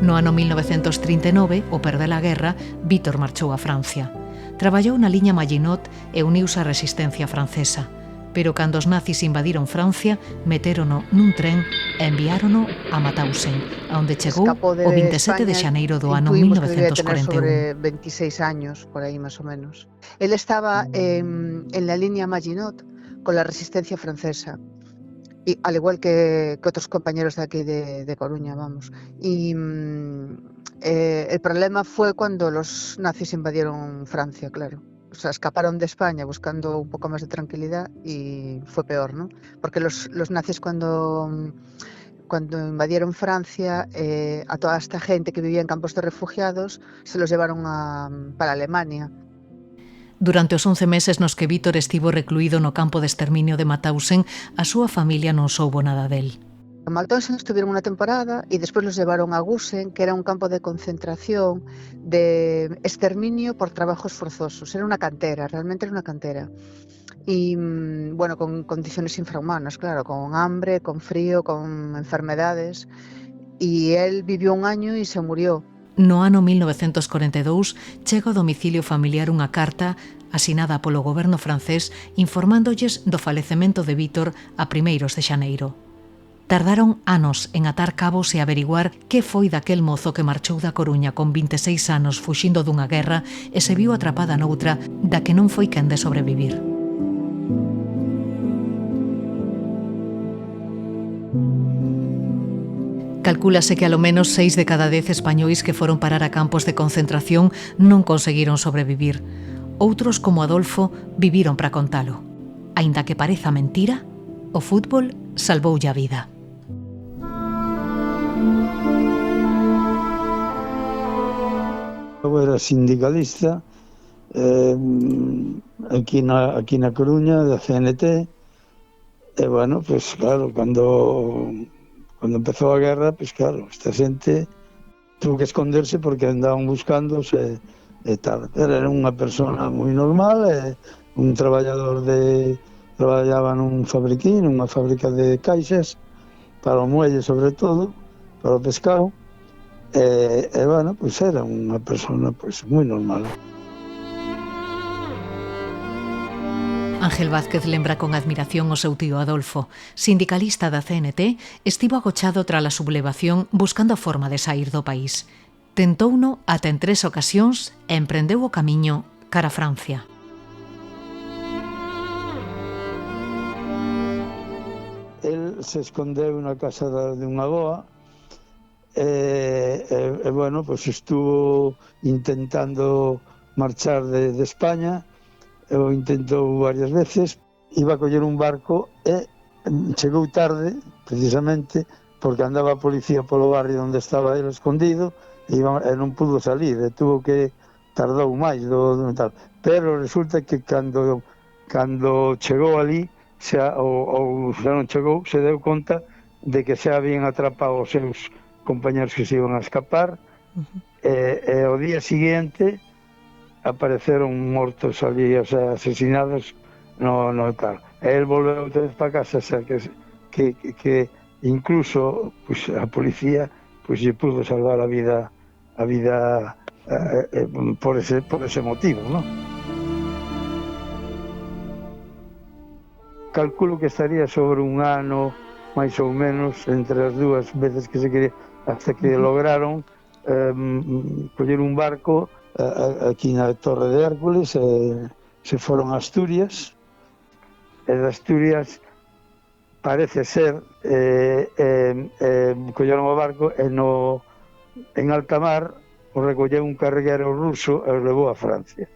No ano 1939, ao perder a guerra, Vítor marchou a Francia. Traballou na liña Maginot e uniuse á resistencia francesa. Pero cando os nazis invadiron Francia, metérono nun tren e enviárono a Mauthausen, onde chegou o 27 de xaneiro do ano 1941. Sobre 26 años, por aí máis ou menos. Él estaba en la línea Maginot con la resistencia francesa. Y, al igual que otros compañeros de aquí de Coruña, vamos. Y el problema fue cuando los nazis invadieron Francia, claro. O sea, escaparon de España buscando un poco más de tranquilidad y fue peor, ¿no? Porque los nazis cuando invadieron Francia, a toda esta gente que vivía en campos de refugiados se los llevaron para Alemania. Durante os 11 meses nos que Vítor estivo recluído no campo de exterminio de Mauthausen, a súa familia non soubo nada del. En Mauthausen estuvieron una temporada y después los llevaron a Gusen, que era un campo de concentración, de exterminio por trabajos forzosos. Era una cantera, realmente era una cantera. Y bueno, con condiciones infrahumanas, claro, con hambre, con frío, con enfermedades. Y él vivió un año y se murió. No ano 1942 chega ao domicilio familiar unha carta asinada polo goberno francés informándolles do falecemento de Vítor a primeiros de xaneiro. Tardaron anos en atar cabos e averiguar que foi daquel mozo que marchou da Coruña con 26 anos fuxindo dunha guerra e se viu atrapada noutra da que non foi quen de sobrevivir. Calcúlase que alo menos 6 de cada 10 españois que foron parar a campos de concentración non conseguiron sobrevivir. Outros, como Adolfo, viviron para contalo. Aínda que pareza mentira, o fútbol salvoulle a vida. Eu era sindicalista aquí na Coruña, da CNT, e bueno, pues claro, Cuando empezou a guerra, pues claro, esta xente tuvo que esconderse porque andaban buscándose e tal. Era unha persona moi normal, un traballador traballaba nun fabriquín, nunha fábrica de caixas, para o muelle sobre todo, para o pescado, e bueno, pues era unha persona pues moi normal. Ángel Vázquez lembra con admiración o seu tío Adolfo. Sindicalista da CNT, estivo agochado tras a sublevación buscando a forma de sair do país. Tentouno ata en 3 ocasións e emprendeu o camiño cara a Francia. El se escondeu na casa de unha avoa e bueno, pues estuvo intentando marchar de España. Eu intentou varias veces, iba a coller un barco e chegou tarde, precisamente, porque andaba a policía polo barrio onde estaba ele escondido e non pudo salir, e tardou máis tal. Pero resulta que cando chegou ali, ou xa non chegou, se deu conta de que xa habían atrapado os seus compañeros que se iban a escapar, e o día seguinte apareceron mortos ali, o sea, asesinados no tal. El volveu outra vez para casa, o sea, que incluso pues, a policía pues, lle pudo salvar a vida por ese motivo, ¿no? Calculo que estaría sobre un ano, máis ou menos, entre as dúas veces que se quería, hasta que lograron coller un barco aquí na Torre de Hércules, se foron a Asturias, e de Asturias parece ser colleron o barco e en alta mar o recolleu un carguero ruso e os levou a Francia.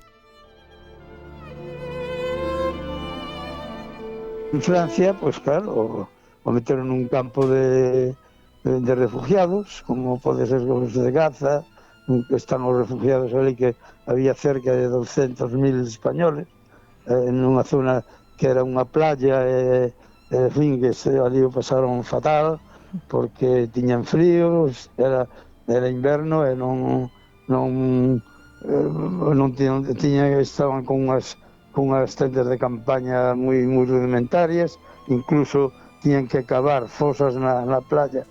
En Francia, pois claro, o meteron nun campo de refugiados, como pode ser os de Gaza, están os refugiados ali, que había cerca de 200.000 españoles, nunha zona que era unha playa, en fin, que ali o pasaron fatal, porque tiñan fríos, era inverno e estaban con unhas tendas de campaña moi rudimentarias, incluso tiñan que cavar fosas na playa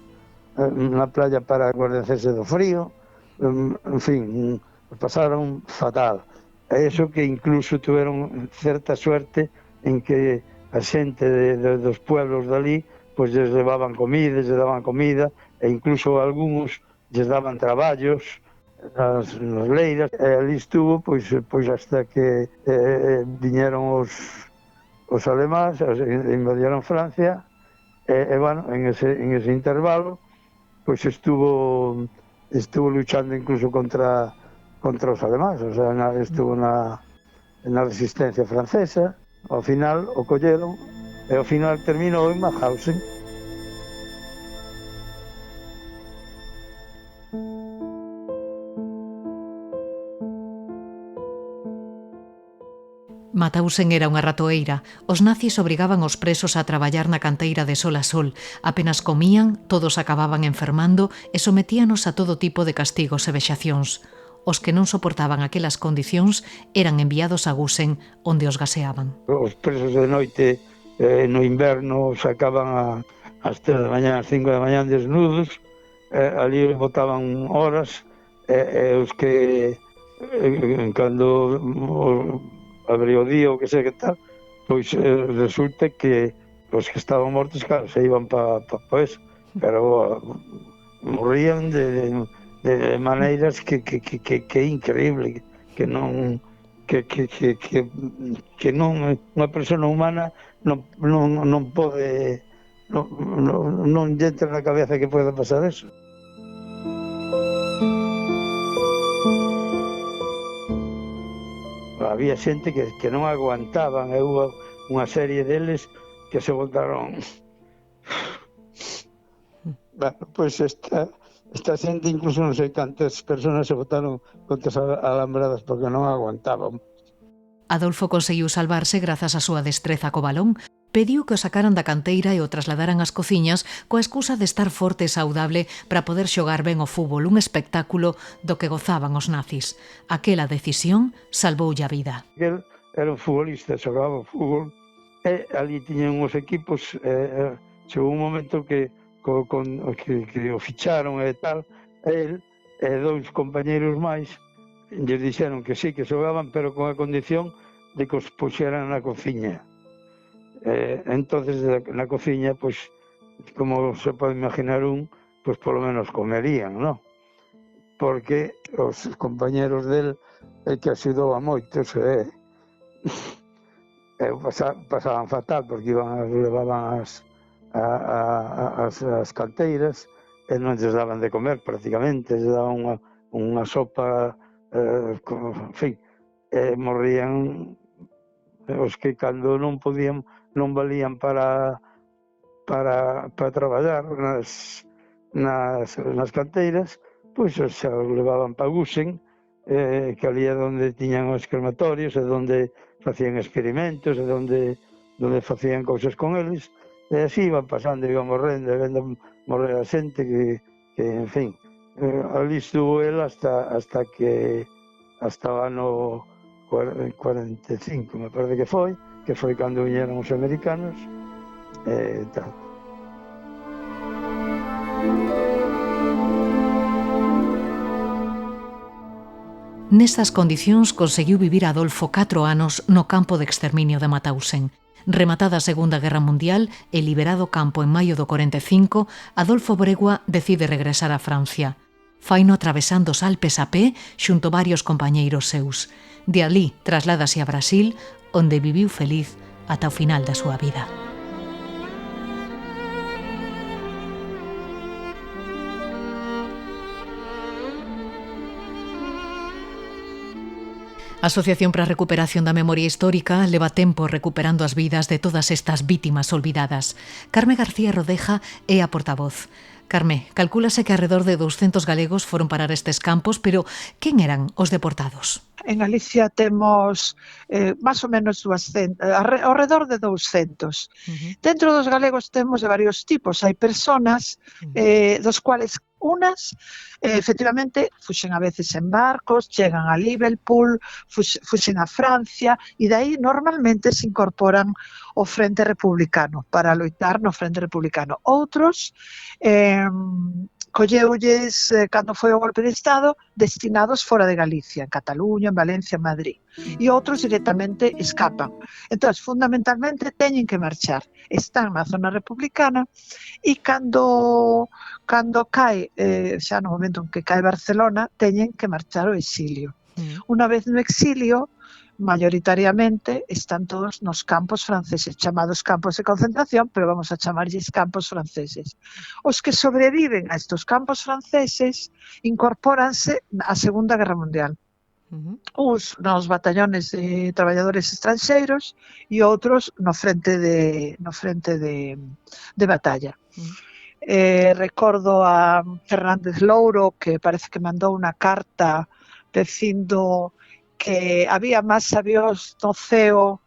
para guarnecerse do frío, en fin, pasaron fatal. E iso que incluso tuveron certa suerte en que a xente dos pueblos dali pois lles levaban comida, lles daban comida, e incluso algúns lles daban traballos nas leiras, e ali estuvo pois hasta que viñeron os alemáns, invadieron Francia, e bueno, en ese intervalo pois estuvo luchando incluso contra os alemáns, o sea, estuvo na resistencia francesa. Ao final o colleron e ao final terminou en Mauthausen. Mauthausen era unha ratoeira. Os nazis obrigaban os presos a traballar na canteira de sol a sol. Apenas comían, todos acababan enfermando e sometíanos a todo tipo de castigos e vexacións. Os que non soportaban aquelas condicións eran enviados a Gusen, onde os gaseaban. Os presos de noite, no inverno, sacaban ás 3 da mañá, ás 5 da mañá desnudos, ali botaban horas, e os que, cando abriu o día, ou que sei que tal, pois resulta que os que estaban mortos, claro, se iban pa eso, pero morrían de maneiras que é increíble, que non unha persona humana non pode, non lle entra na cabeza que pode pasar eso. Había xente que non aguantaban, e hubo unha serie deles que se botaron. Bueno, pois esta xente, incluso non sei cantas persoas se botaron contra as alambradas porque non aguantaban. Adolfo conseguiu salvarse grazas á súa destreza co balón. Pediu que o sacaran da canteira e o trasladaran ás cociñas coa excusa de estar forte e saudable para poder xogar ben o fútbol, un espectáculo do que gozaban os nazis. Aquela decisión salvoulle a vida. El era un futbolista, xogaba o fútbol, e ali tiñan os equipos, chegou un momento que o ficharon e tal, el e dous compañeiros máis lles dixeron que sí, que xogaban, pero con a condición de que os puxeran na cociña. Entonces na cociña, pois, como se pode imaginar pois polo menos comerían, non? Porque os compañeros del que axudou a moitos pasaban fatal, porque levaban as canteiras e non lles daban de comer prácticamente, lles daban unha sopa, en fin, morrían os que cando non podían, non valían para traballar nas canteiras, pois xa os levaban para Gusen, que ali é onde tiñan os crematorios, é onde facían experimentos, é onde facían cousas con eles, e así iban pasando, iban morrendo, e vendo morrer a xente que en fin, ali estuvo el hasta o ano 45, me parece que foi cando viñeron os americanos, e tal. Nestas condicións conseguiu vivir Adolfo 4 anos no campo de exterminio de Mauthausen. Rematada a Segunda Guerra Mundial e liberado campo en maio do 45, Adolfo Bregua decide regresar a Francia. faino atravesando os Alpes a pé xunto varios compañeiros seus. De alí trasládase a Brasil, onde viviu feliz ata o final da súa vida. A Asociación para a Recuperación da Memoria Histórica leva tempo recuperando as vidas de todas estas vítimas olvidadas. Carme García Rodeja é a portavoz. Carme, calcúlase que alrededor de 200 galegos foron parar estes campos, pero quen eran os deportados? En Galicia temos máis ou menos 200, ao redor de 200. Dentro dos galegos temos de varios tipos. Hai personas dos cuales unas efectivamente fuxen a veces en barcos, chegan a Liverpool, fuxen a Francia e dai normalmente se incorporan ao Frente Republicano para loitar no Frente Republicano. Outros colleulles cando foi o golpe de Estado destinados fora de Galicia, en Cataluña, en Valencia, en Madrid. E outros directamente escapan. Entón, fundamentalmente, teñen que marchar. Están na zona republicana e cando cae, xa no momento en que cae Barcelona, teñen que marchar ao exilio. Unha vez no exilio, mayoritariamente están todos nos campos franceses, chamados campos de concentración, pero vamos a chamarlles campos franceses. Os que sobreviven a estos campos franceses incorpóranse á Segunda Guerra Mundial. Uns nos batallones de traballadores estranxeiros e outros no frente de batalla. Recordo a Fernández Louro, que parece que mandou unha carta dicindo que había máis avións no ceo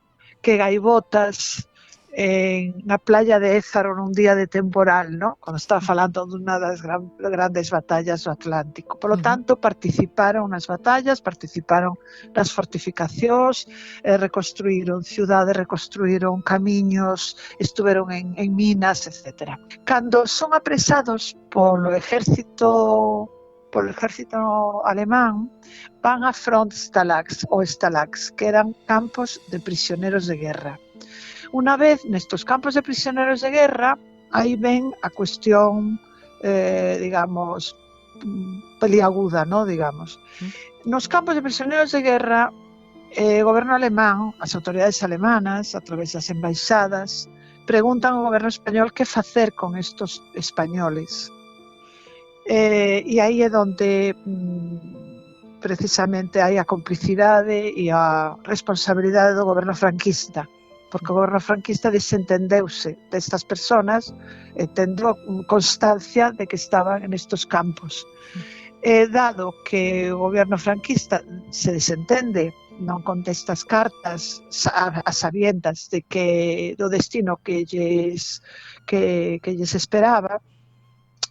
que gaivotas na playa de Ézaro nun día de temporal, ¿no? Cando estaba falando dunha das grandes batallas do Atlántico. Por lo tanto, participaron nas batallas, participaron nas fortificacións, reconstruíron cidades, reconstruíron camiños, estuveron en minas, etc. Cando son apresados polo exército alemán, van a Frontstalags ou Stalags, que eran campos de prisioneros de guerra. Unha vez nestos campos de prisioneros de guerra, aí ven a cuestión, digamos, peliaguda, ¿no? Digamos. Nos campos de prisioneros de guerra, o goberno alemán, as autoridades alemanas, a través das embaixadas, preguntan ao goberno español que facer con estos españoles. E aí é onde precisamente hai a complicidade e a responsabilidade do goberno franquista, porque o goberno franquista desentendeuse destas persoas tendo constancia de que estaban en estos campos. Dado que o goberno franquista se desentende, non contesta as cartas a sabiendas de que do destino que lles esperaba,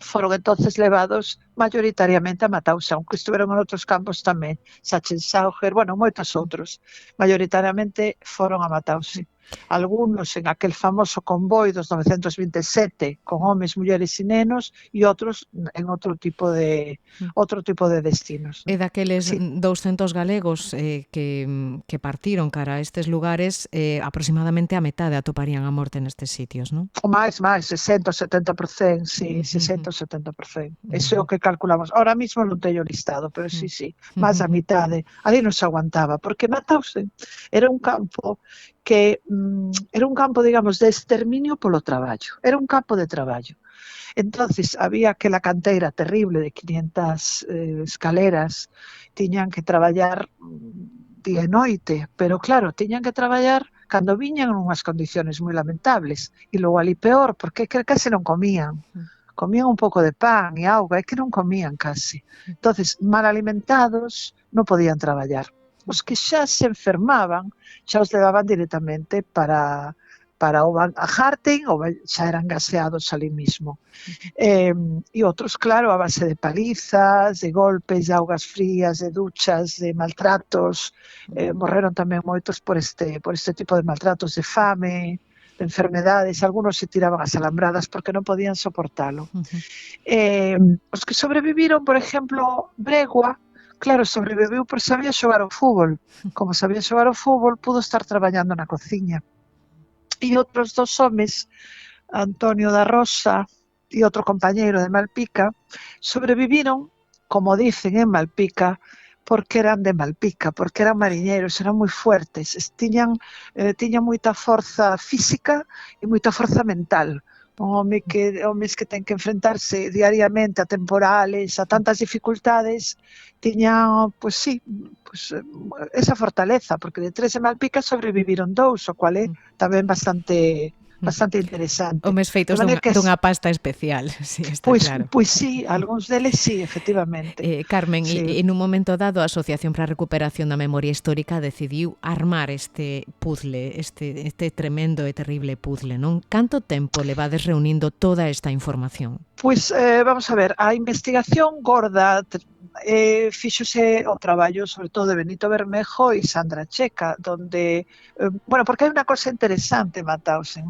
foron entonces levados mayoritariamente a Mauthausen, aunque estiveron en outros campos tamén, Sachsenhausen, bueno, moitos outros, mayoritariamente foron a Mauthausen. Algunos en aquel famoso convoi dos 927 con homes, mulleres e nenos e outros en outro tipo de destinos. E daqueles 200 galegos que partiron cara a estes lugares, aproximadamente a metade atoparían a morte nestes sitios, non? O máis, 60-70%, sí, 60-70%. Eso é o que calculamos. Ahora mismo non teño listado, pero sí, máis a mitade. Ali non se aguantaba, porque Mauthausen era un campo que era un campo, digamos, de exterminio polo traballo. Era un campo de traballo. Entonces, había aquela canteira terrible de 500 escaleras, tiñan que traballar día e noite, pero claro, tiñan que traballar cando viñan en unhas condiciones moi lamentables, e logo ali peor, porque case non comían. Comían un pouco de pan e auga, é que non comían case. Entonces, mal alimentados, non podían traballar. Os que xa se enfermaban, xa os levaban directamente para o Harting ou xa eran gaseados ali mismo. E outros, claro, a base de palizas, de golpes, de augas frías, de duchas, de maltratos. Morreron tamén moitos por este tipo de maltratos, de fame, de enfermedades. Algunos se tiraban as alambradas porque non podían soportalo. Os que sobreviviron, por exemplo, Bregua, claro, sobreviviu porque sabía xogar ao fútbol. Como sabía xogar ao fútbol, pudo estar traballando na cociña. E outros dos homes, Antonio da Rosa e outro compañeiro de Malpica, sobreviviron como dicen en Malpica, porque eran de Malpica, porque eran mariñeiros, eran moi fuertes, tiñan moita forza física e moita forza mental. Homes que ten que enfrentarse diariamente a temporales, a tantas dificultades, tiñan, esa fortaleza, porque de 3 en Malpica sobreviviron 2, o cual é tamén bastante interesante. Homes feitos dunha pasta especial, sí, está claro. Pois sí, algúns deles sí, efectivamente. Carmen, sí. En un momento dado a Asociación para a Recuperación da Memoria Histórica decidiu armar este puzzle, este tremendo e terrible puzzle, non? Canto tempo levades reunindo toda esta información? Pois, vamos a ver, a investigación gorda fíxose o traballo sobre todo de Benito Bermejo e Sandra Checa, donde, porque hai unha cosa interesante en Mauthausen,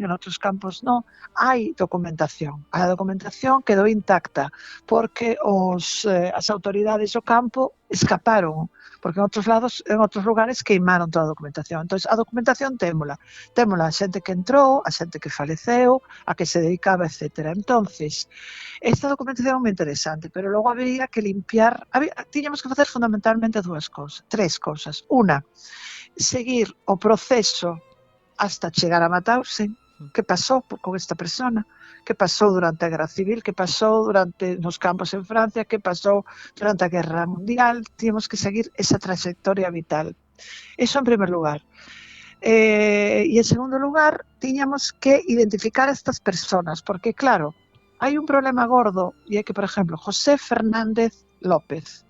en outros campos non, hai documentación. A documentación quedou intacta, porque as autoridades do campo escaparon, porque en outros lugares queimaron toda a documentación. Entón, a documentación témola a xente que entrou, a xente que faleceu, a que se dedicaba, etc. Entón, esta documentación é moi interesante, pero logo había que limpiar, tiñamos que facer fundamentalmente tres cousas. Una, seguir o proceso hasta chegar a Mauthausen, que pasou con esta persona, que pasou durante a Guerra Civil, que pasou nos campos en Francia, que pasou durante a Guerra Mundial. Tínhamos que seguir esa trayectoria vital. Eso en primer lugar. E en segundo lugar, tiñamos que identificar a estas personas, porque claro, hai un problema gordo, e é que, por exemplo, José Fernández López,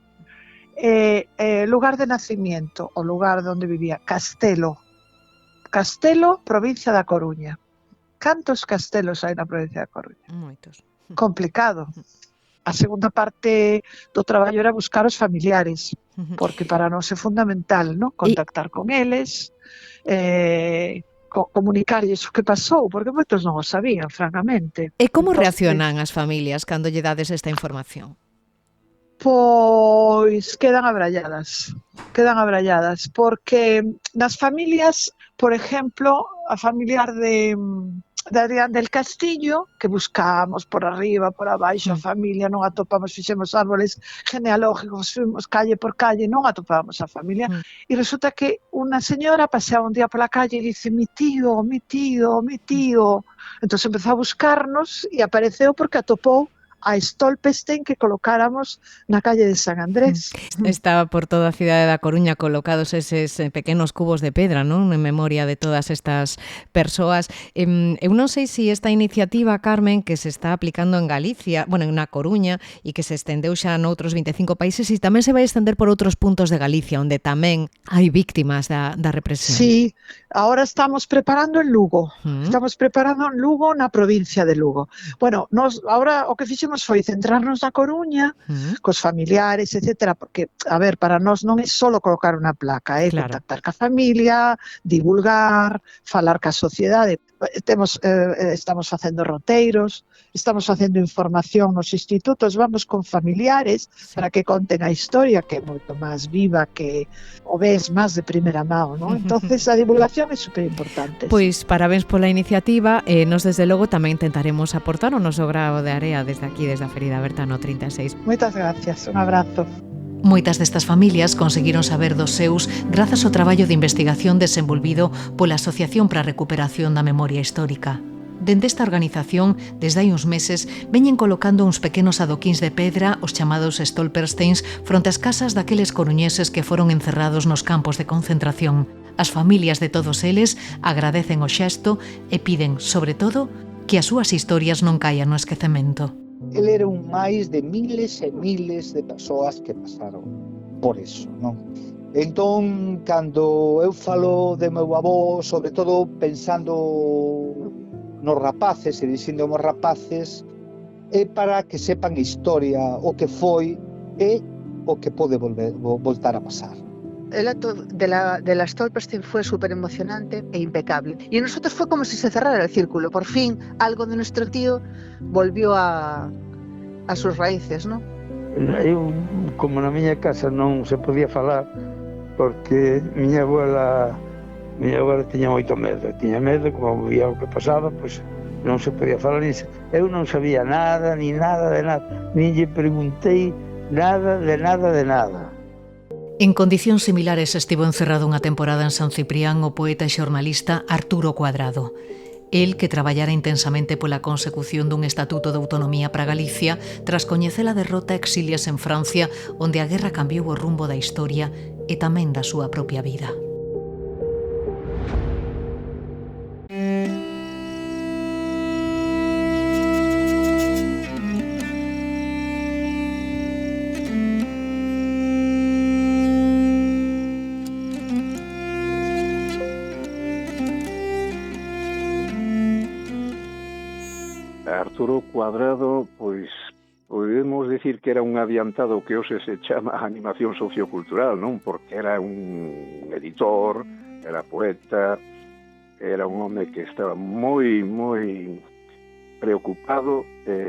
lugar de nacimiento, o lugar onde vivía, Castelo, provincia da Coruña. Cantos castelos hai na provincia da Coruña? Moitos. Complicado. A segunda parte do traballo era buscar os familiares, porque para nós é fundamental, non? Contactar con eles, comunicarlles o que pasou, porque moitos non o sabían, francamente. E como reaccionan as familias cando lle dades esta información? Pois quedan abralladas, porque nas familias, por exemplo, a familiar de Adrián del Castillo, que buscábamos por arriba, por abaixo, a familia, non atopamos, fixemos árboles genealógicos, fuimos calle por calle, non atopábamos a familia, e resulta que unha señora paseaba un día pola calle e dice, mi tío, entón empezou a buscarnos e apareceu porque atopou a Stolperstein que colocáramos na calle de San Andrés. Está por toda a cidade da Coruña colocados eses pequenos cubos de pedra, non? En memoria de todas estas persoas. Eu non sei se esta iniciativa, Carmen, que se está aplicando en Galicia, na Coruña, e que se estendeu xa noutros 25 países, e tamén se vai estender por outros puntos de Galicia, onde tamén hai víctimas da represión. Sí, ahora estamos preparando en Lugo. Estamos preparando en Lugo, na provincia de Lugo. Nos ahora o que fixemos foi centrarnos na Coruña, cos familiares, etc. Porque, a ver, para nós non é só colocar unha placa, contactar ca familia, divulgar, falar ca sociedade. Estamos facendo roteiros, estamos facendo información nos institutos, vamos con familiares para que conten a historia, que é moito máis viva, que o ves máis de primeira mão, non? Entonces a divulgación é super importante. Pois parabéns pola iniciativa, nos desde logo tamén intentaremos aportar o noso grao de area desde aquí, desde a Ferida Berta no 36. Moitas gracias, un abrazo. Moitas destas familias conseguiron saber dos seus grazas ao traballo de investigación desenvolvido pola Asociación para a Recuperación da Memoria Histórica. Dende esta organización, desde hai uns meses, veñen colocando uns pequenos adoquíns de pedra, os chamados Stolpersteins, fronte ás casas daqueles coruñeses que foron encerrados nos campos de concentración. As familias de todos eles agradecen o xesto e piden, sobre todo, que as súas historias non caian no esquecemento. El era un máis de miles e miles de persoas que pasaron por eso, non? Entón, cando eu falo de meu avó, sobre todo pensando nos rapaces e dicindo aos rapaces, é para que sepan a historia, o que foi e o que pode voltar a pasar. El acto de la Stolperstein fue súper emocionante e impecable. Y en nosotros fue como si se cerrara el círculo. Por fin, algo de nuestro tío volvió a sus raíces, ¿no? Como na miña casa non se podía falar, porque miña abuela tiña moito medo. Tiña medo, como vía o que pasaba, pois non se podía falar. Eu non sabía nada, ni nada de nada. Nin lle preguntei Nada de nada de nada. En condicións similares estivo encerrado unha temporada en San Ciprián o poeta e xornalista Arturo Cuadrado. El, que traballara intensamente pola consecución dun estatuto de autonomía para Galicia, tras coñecer a derrota exíliase en Francia, onde a guerra cambiou o rumbo da historia e tamén da súa propia vida. Arturo Cuadrado, pois podemos decir que era un adiantado que hoxe se chama animación sociocultural, non? Porque era un editor, era poeta, era un home que estaba moi preocupado,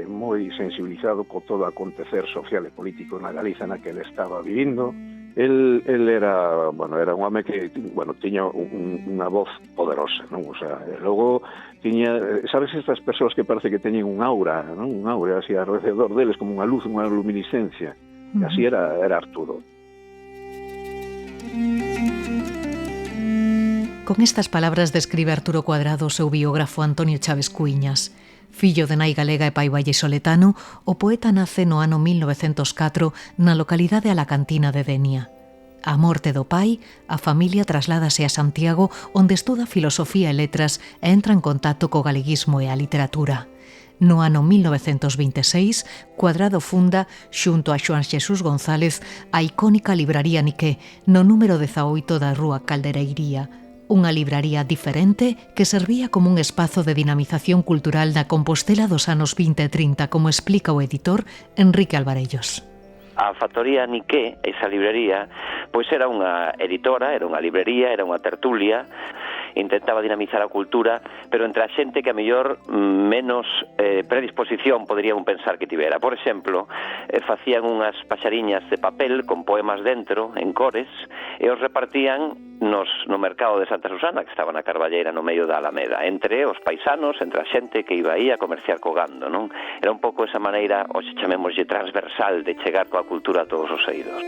moi sensibilizado co todo acontecer social e político na Galiza na que ele estaba vivindo. El era un home que, tiña unha voz poderosa, non? O sea, e logo tiña, sabes estas persoas que parece que teñen un aura, non? Un aura así alrededor deles, como unha luz, unha luminiscencia. E así era Arturo. Con estas palabras describe Arturo Cuadrado o seu biógrafo Antonio Chaves Cuíñas. Fillo de nai galega e pai vallesoletano, o poeta nace no ano 1904 na localidade alacantina de Denia. A morte do pai, a familia trasládase a Santiago, onde estuda filosofía e letras e entra en contacto co galeguismo e a literatura. No ano 1926, Cuadrado funda, xunto a Xoán Xesús González, a icónica libraría Niqué, no número 18 da rúa Caldereiría, unha libraría diferente que servía como un espazo de dinamización cultural na Compostela dos anos 20 e 30, como explica o editor Enrique Alvarellos. A factoría Niqué, esa librería, pois era unha editora, era unha librería, era unha tertulia, intentaba dinamizar a cultura, pero entre a xente que a mellor menos predisposición poderíamos pensar que tivera. Por exemplo, facían unhas paxariñas de papel con poemas dentro, en cores, e os repartían no mercado de Santa Susana, que estaba na Carballeira no medio da Alameda, entre os paisanos, entre a xente que iba aí a comerciar co gando, non? Era un pouco esa maneira, hoxe chamémoslle transversal, de chegar coa cultura a todos os eidos.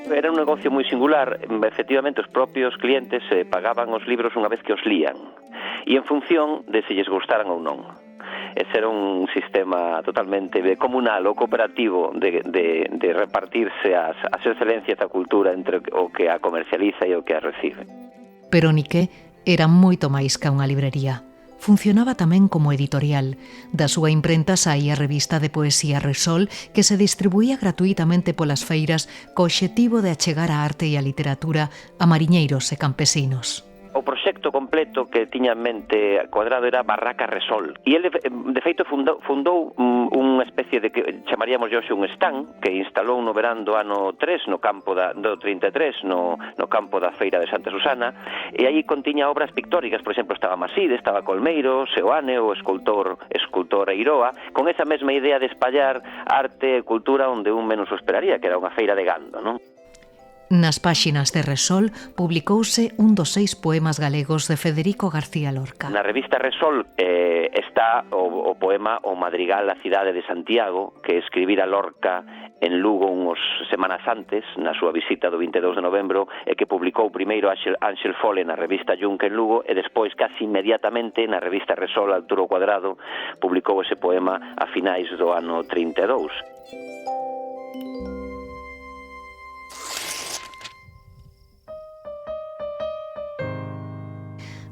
Era un negocio moi singular, efectivamente os propios clientes pagaban os libros unha vez que os lían, e en función de se lles gustaran ou non. Ese era un sistema totalmente comunal ou cooperativo de repartirse as excelencias da cultura entre o que a comercializa e o que a recibe. Pero Niqué era moito máis que unha librería. Funcionaba tamén como editorial. Da súa imprenta saía a revista de poesía Resol, que se distribuía gratuitamente polas feiras co obxectivo de achegar a arte e a literatura a mariñeiros e campesinos. O proxecto completo que tiña en mente Cuadrado era Barraca Resol, e ele, de feito, fundou unha especie de, que chamaríamos hoxe un stand, que instalou no verán do ano 3 no campo do 33, no campo da feira de Santa Susana, e aí contiña obras pictóricas. Por exemplo, estaba Maside, estaba Colmeiro, Seoane, o escultor Eiroa, con esa mesma idea de espallar arte e cultura onde un menos o esperaría, que era unha feira de gando, non? Nas páxinas de Resol publicouse un dos 6 poemas galegos de Federico García Lorca. Na revista Resol está o poema O Madrigal a cidade de Santiago, que escribira Lorca en Lugo unhos semanas antes, na súa visita do 22 de novembro, e que publicou primeiro Ángel Fole na revista Yunque en Lugo, e despois, casi inmediatamente, na revista Resol, Arturo Cuadrado publicou ese poema a finais do ano 32.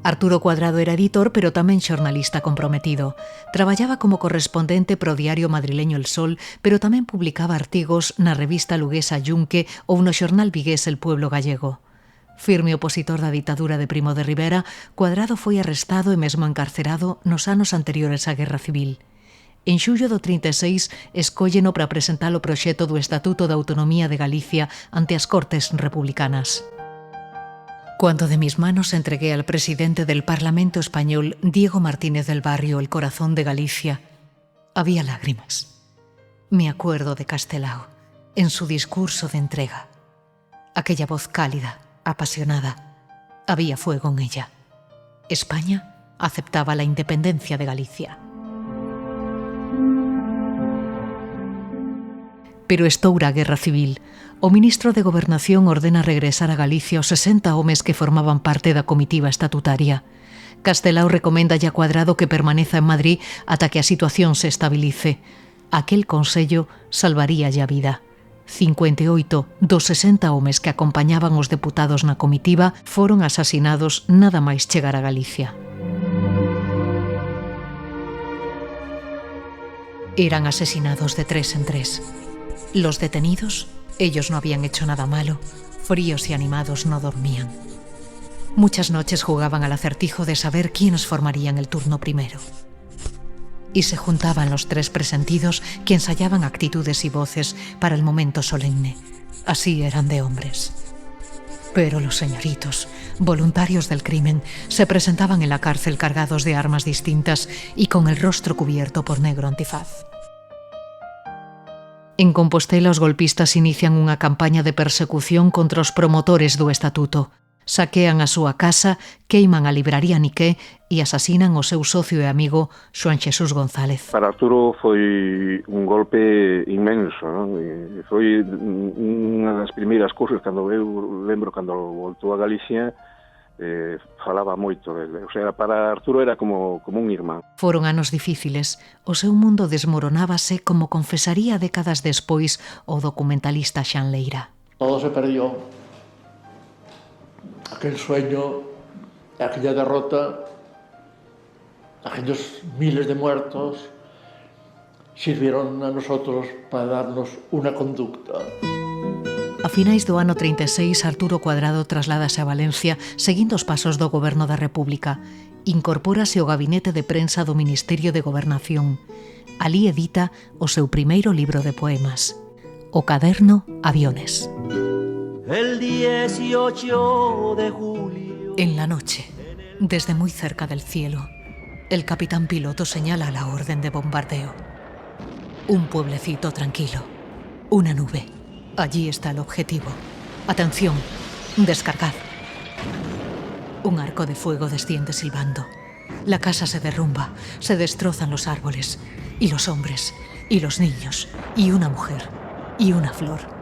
Arturo Cuadrado era editor, pero tamén xornalista comprometido. Traballaba como correspondente pro diario madrileño El Sol, pero tamén publicaba artigos na revista luguesa Yunque ou no xornal vigués El Pueblo Gallego. Firme opositor da ditadura de Primo de Rivera, Cuadrado foi arrestado e mesmo encarcerado nos anos anteriores á Guerra Civil. En xullo do 36 escólleno para presentar o proxecto do Estatuto de Autonomía de Galicia ante as Cortes Republicanas. Cuando de mis manos entregué al presidente del Parlamento español, Diego Martínez del Barrio, el corazón de Galicia, había lágrimas. Me acuerdo de Castelao, en su discurso de entrega. Aquella voz cálida, apasionada, había fuego en ella. España aceptaba la independencia de Galicia. Pero estoura a guerra civil. O ministro de Gobernación ordena regresar a Galicia os 60 homes que formaban parte da comitiva estatutaria. Castelao recoméndalle a Cuadrado que permaneza en Madrid ata que a situación se estabilice. Aquel consello salvaríalle a vida. 58 dos 60 homes que acompañaban os deputados na comitiva foron asasinados nada máis chegar a Galicia. Eran asesinados de 3 en 3. Los detenidos, ellos no habían hecho nada malo, fríos y animados no dormían. Muchas noches jugaban al acertijo de saber quiénes formarían el turno primero. Y se juntaban los 3 presentidos que ensayaban actitudes y voces para el momento solemne. Así eran de hombres. Pero los señoritos, voluntarios del crimen, se presentaban en la cárcel cargados de armas distintas y con el rostro cubierto por negro antifaz. En Compostela, os golpistas inician unha campaña de persecución contra os promotores do estatuto. Saquean a súa casa, queiman a libraría Niqué e asasinan o seu socio e amigo Xoán Xesús González. Para Arturo foi un golpe inmenso, non? E foi unha das primeiras cousas cando eu lembro cando voltou a Galicia, falaba moito dele. O sea, para Arturo era como un irmán. Foron anos difíciles. O seu mundo desmoronábase como confesaría décadas despois o documentalista Xan Leira. Todo se perdió. Aquel sueño, aquella derrota, aquellos miles de muertos sirvieron a nosotros para darnos una conducta. A finais do ano 36, Arturo Cuadrado trasládase a Valencia seguindo os pasos do Goberno da República. Incorpórase ao gabinete de prensa do Ministerio de Gobernación. Alí edita o seu primeiro libro de poemas, o caderno Aviones. El 18 de julio. En la noche, desde muy cerca del cielo, el capitán piloto señala la orden de bombardeo. Un pueblecito tranquilo, una nube. Allí está el objetivo. Atención, descargad. Un arco de fuego desciende silbando. La casa se derrumba, se destrozan los árboles, y los hombres, y los niños, y una mujer, y una flor.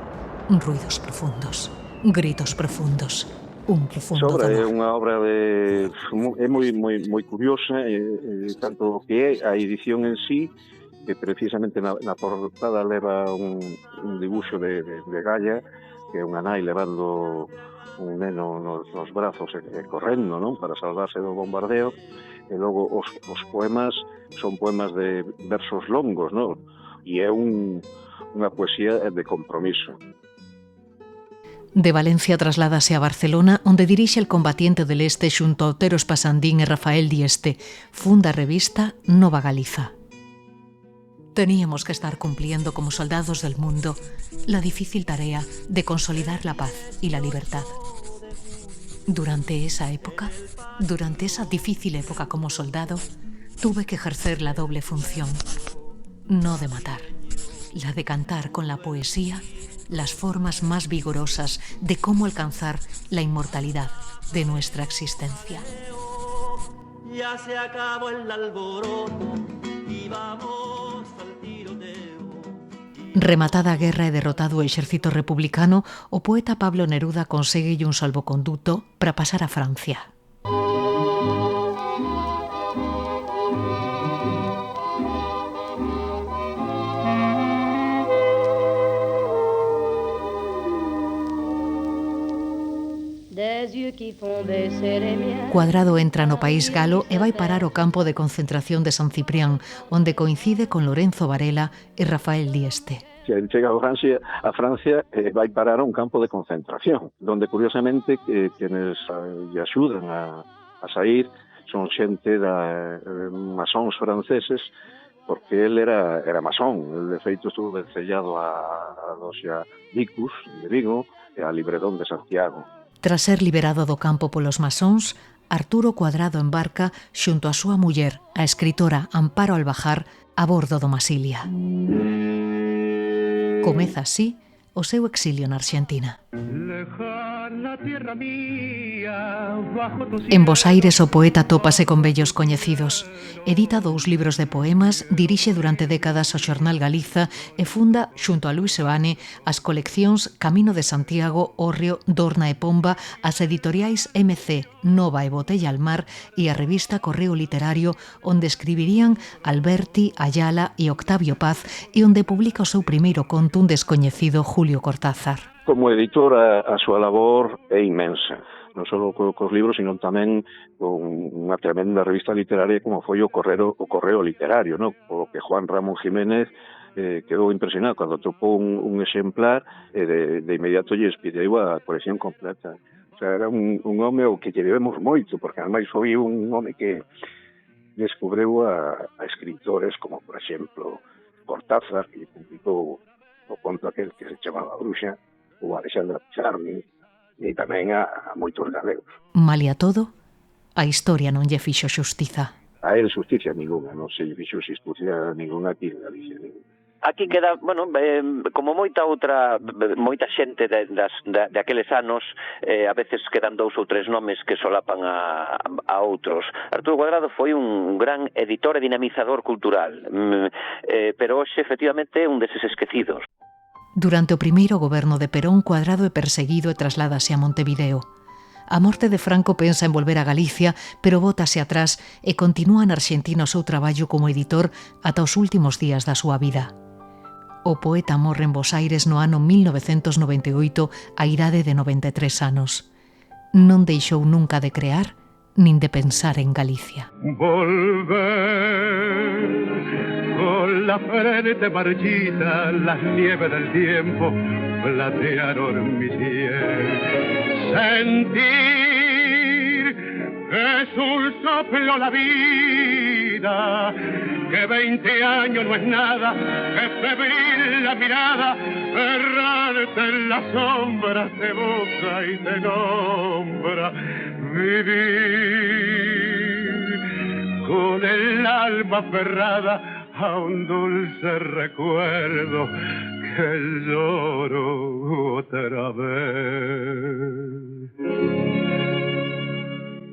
Ruidos profundos, gritos profundos, un profundo dolor. É dolor. unha obra é moi curiosa, tanto que é a edición en sí, que precisamente na portada leva un dibuixo de Gaia, que é unha nai levando un neno nos brazos e correndo, non, para salvarse do bombardeo, e logo os poemas son poemas de versos longos, non, e é unha poesía de compromiso. De Valencia trasládase a Barcelona, onde dirixe El Combatiente del Este xunto a Otero Espasandín e Rafael Dieste. Funda a revista Nova Galiza. Teníamos que estar cumpliendo como soldados del mundo la difícil tarea de consolidar la paz y la libertad. Durante esa difícil época como soldado, tuve que ejercer la doble función, no de matar, la de cantar con la poesía las formas más vigorosas de cómo alcanzar la inmortalidad de nuestra existencia. Ya se acabó el alboroto y vamos al tiroteo. Rematada a guerra e derrotado o exército republicano, o poeta Pablo Neruda consegue un salvoconduto para pasar a Francia. Cuadrado entra no país galo e vai parar ao campo de concentración de San Ciprián, onde coincide con Lorenzo Varela e Rafael Dieste. Chega a Francia vai parar a un campo de concentración, donde curiosamente quienes lle axudan a sair son xente masóns franceses, porque él era masón. El de feito estuvo vencellado a Dosia Vicus de Vigo e a Libredón de Santiago. Tras ser liberado do campo polos masóns, Arturo Cuadrado embarca xunto a súa muller, a escritora Amparo Albajar, a bordo do Masilia. Comeza así o seu exilio na Arxentina. Lejana En Bos Aires o poeta tópase con vellos coñecidos. Edita 2 libros de poemas, dirixe durante décadas o xornal Galiza e funda, xunto a Luis Seoane, as coleccións Camino de Santiago, Hórreo, Dorna e Pomba, as editoriais MC, Nova e Botella al Mar e a revista Correo Literario, onde escribirían Alberti, Ayala e Octavio Paz e onde publica o seu primeiro conto un descoñecido Julio Cortázar. Como editor a súa labor é inmensa, non só cos libros, sino tamén con unha tremenda revista literaria como foi o Correo Literario, ¿no? Por que Juan Ramón Jiménez quedou impresionado cando topou un exemplar e de inmediato lle expideu a colección completa. O sea, era un home ao que lle debemos moito, porque ademais foi un home que descubreu a escritores como, por exemplo, Cortázar, que publicou o conto aquel que se chamaba Bruxa, ou Alexandra Pizarro, e tamén a moitos galegos. Malia todo, a historia non lle fixo xustiza. A él xusticia ninguna, non se lle fixo xusticia ninguna aquí en Galicia. Aquí queda, bueno, como moita xente de aqueles anos, a veces quedan 2 ou 3 nomes que solapan a outros. Arturo Cuadrado foi un gran editor e dinamizador cultural, pero hoxe, efectivamente, é un deses esquecidos. Durante o primeiro goberno de Perón, Cuadrado é perseguido e trasládase a Montevideo. A morte de Franco pensa en volver a Galicia, pero bótase atrás e continúa na Arxentina o seu traballo como editor ata os últimos días da súa vida. O poeta morre en Bos Aires no ano 1998 a idade de 93 anos. Non deixou nunca de crear nin de pensar en Galicia. Volver con la frente marchita, las nieves del tiempo platearon mi piel. Sentir que es un soplo la vida, que 20 años no es nada, que febril la mirada, errarte en las sombras te busca y te nombra. Vivir con el alma aferrada a un dulce recuerdo que lloro otra vez.